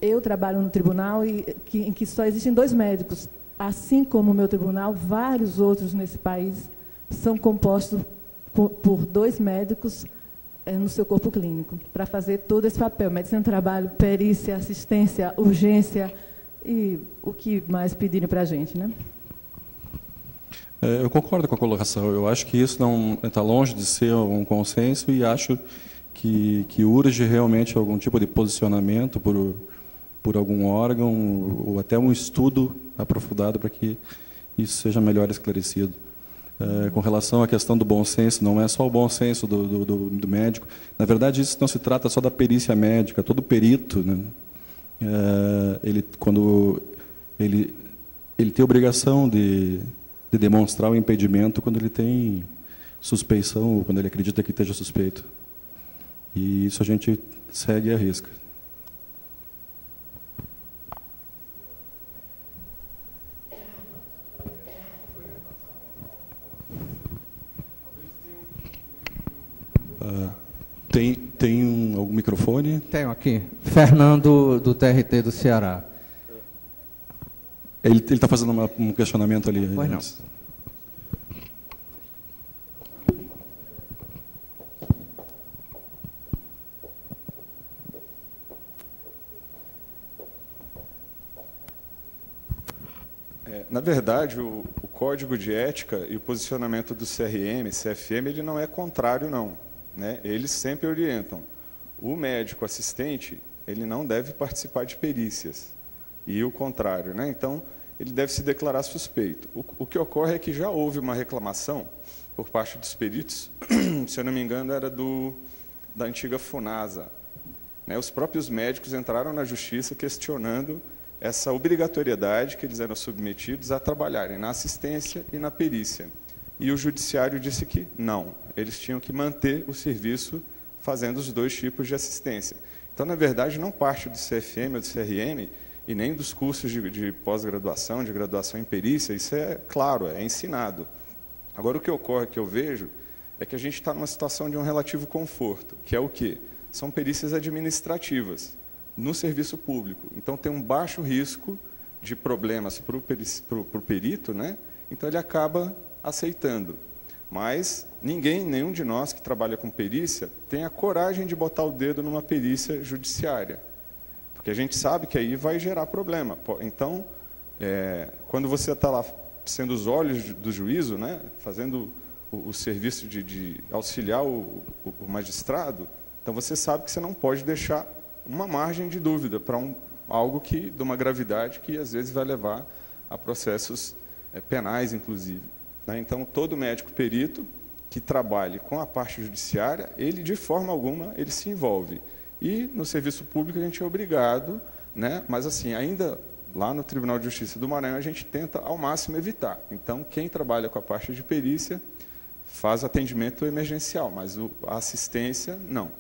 Speaker 8: eu trabalho no tribunal em que só existem 2 médicos. Assim como o meu tribunal, vários outros nesse país são compostos por 2 médicos no seu corpo clínico, para fazer todo esse papel: medicina do trabalho, perícia, assistência, urgência e o que mais pedirem para a gente, né?
Speaker 2: Eu concordo com a colocação. Eu acho que isso não está longe de ser um consenso e acho que urge realmente algum tipo de posicionamento por algum órgão ou até um estudo aprofundado para que isso seja melhor esclarecido. Com relação à questão do bom senso, não é só o bom senso do médico. Na verdade, isso não se trata só da perícia médica. Todo perito, né, quando ele tem obrigação de demonstrar o impedimento quando ele tem suspeição ou quando ele acredita que esteja suspeito. E isso a gente segue à risca. Tem algum microfone?
Speaker 1: Tenho aqui. Fernando, do TRT do Ceará.
Speaker 2: Ele está fazendo um questionamento ali.
Speaker 1: Pois não.
Speaker 2: Antes.
Speaker 5: Na verdade, o Código de Ética e o posicionamento do CRM, CFM, ele não é contrário, não, né? Eles sempre orientam. O médico assistente, ele não deve participar de perícias, e o contrário, né? Então, ele deve se declarar suspeito. O que ocorre é que já houve uma reclamação por parte dos peritos, se eu não me engano, era da antiga FUNASA, né? Os próprios médicos entraram na justiça questionando essa obrigatoriedade que eles eram submetidos a trabalharem na assistência e na perícia. E o judiciário disse que não, eles tinham que manter o serviço fazendo os 2 tipos de assistência. Então, na verdade, não parte do CFM ou do CRM e nem dos cursos de pós-graduação, de graduação em perícia, isso é claro, é ensinado. Agora, o que ocorre, que eu vejo, é que a gente está numa situação de um relativo conforto, que é o quê? São perícias administrativas no serviço público. Então, tem um baixo risco de problemas para o perito, né? Então, ele acaba aceitando. Mas nenhum de nós que trabalha com perícia tem a coragem de botar o dedo numa perícia judiciária, porque a gente sabe que aí vai gerar problema. Então, quando você está lá sendo os olhos do juízo, né, fazendo o serviço de auxiliar o magistrado, então você sabe que você não pode deixar uma margem de dúvida para algo de uma gravidade que às vezes vai levar a processos penais, inclusive, né? Então, todo médico perito que trabalhe com a parte judiciária, ele, de forma alguma, ele se envolve. E, no serviço público, a gente é obrigado, né? Mas, assim, ainda lá no Tribunal de Justiça do Maranhão, a gente tenta, ao máximo, evitar. Então, quem trabalha com a parte de perícia faz atendimento emergencial, mas a assistência, não,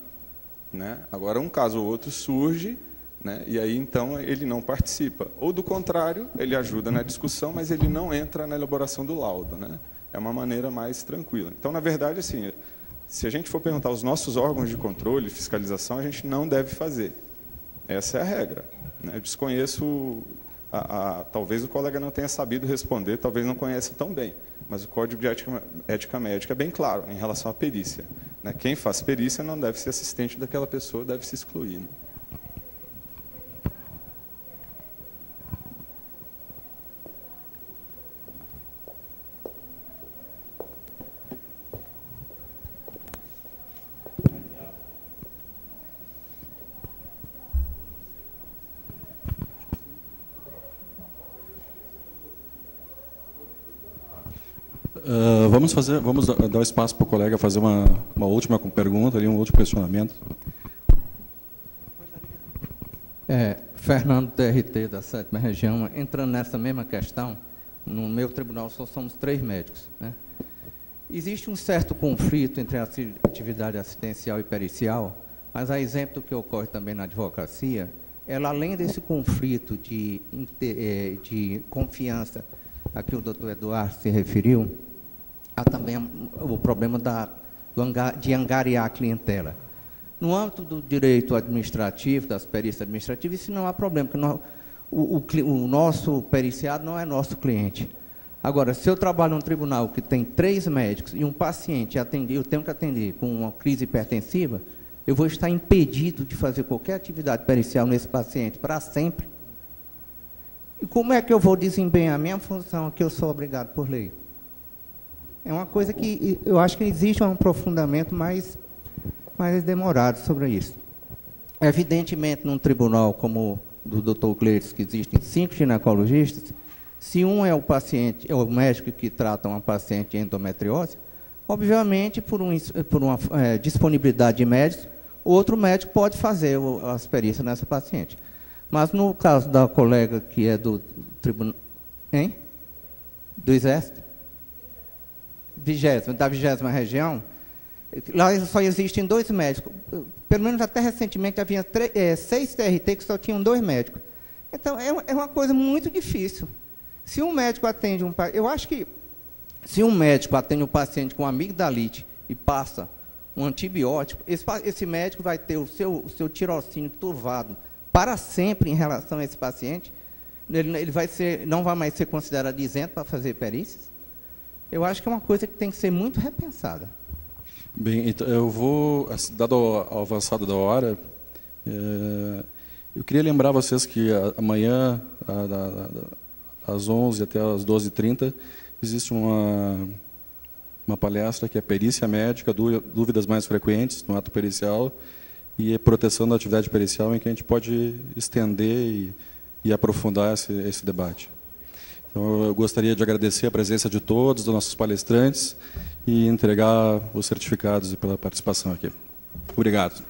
Speaker 5: né? Agora, um caso ou outro surge, né? E aí, então, ele não participa. Ou, do contrário, ele ajuda na discussão, mas ele não entra na elaboração do laudo, né? É uma maneira mais tranquila. Então, na verdade, assim, se a gente for perguntar aos nossos órgãos de controle e fiscalização, a gente não deve fazer. Essa é a regra, né? Eu desconheço, talvez o colega não tenha sabido responder, talvez não conheça tão bem, mas o Código de Ética Médica é bem claro em relação à perícia, né? Quem faz perícia não deve ser assistente daquela pessoa, deve se excluir, né?
Speaker 2: Vamos dar espaço para o colega fazer uma última pergunta, um último questionamento.
Speaker 9: Fernando, TRT, da 7ª Região. Entrando nessa mesma questão, no meu tribunal só somos 3 médicos, né? Existe um certo conflito entre a atividade assistencial e pericial, mas a exemplo do que ocorre também na advocacia, ela, além desse conflito de confiança a que o doutor Eduardo se referiu, há também o problema de angariar a clientela. No âmbito do direito administrativo, das perícias administrativas, isso não há problema, porque o nosso periciado não é nosso cliente. Agora, se eu trabalho num tribunal que tem 3 médicos e um paciente eu tenho que atender com uma crise hipertensiva, eu vou estar impedido de fazer qualquer atividade pericial nesse paciente para sempre. E como é que eu vou desempenhar a minha função que eu sou obrigado por lei? É uma coisa que eu acho que existe um aprofundamento mais demorado sobre isso. Evidentemente, num tribunal como o do Dr. Cleiton, que existem 5 ginecologistas, se um é o paciente, é o médico que trata uma paciente de endometriose, obviamente, por uma disponibilidade de médicos, outro médico pode fazer as perícias nessa paciente. Mas no caso da colega que é do tribunal, do Exército, da 20ª Região, lá só existem 2 médicos. Pelo menos até recentemente havia 6 TRT que só tinham 2 médicos. Então, é uma coisa muito difícil. Se um médico atende eu acho que se um médico atende um paciente com amigdalite e passa um antibiótico, esse médico vai ter o seu tirocínio turvado para sempre em relação a esse paciente. Ele não vai mais ser considerado isento para fazer perícias. Eu acho que é uma coisa que tem que ser muito repensada.
Speaker 2: Bem, então, eu vou, dado o avançado da hora, eu queria lembrar vocês que amanhã, às 11 até às 12h30, existe uma palestra que é Perícia Médica, Dúvidas Mais Frequentes no Ato Pericial e Proteção da Atividade Pericial, em que a gente pode estender e aprofundar esse debate. Então, eu gostaria de agradecer a presença de todos, dos nossos palestrantes, e entregar os certificados pela participação aqui. Obrigado.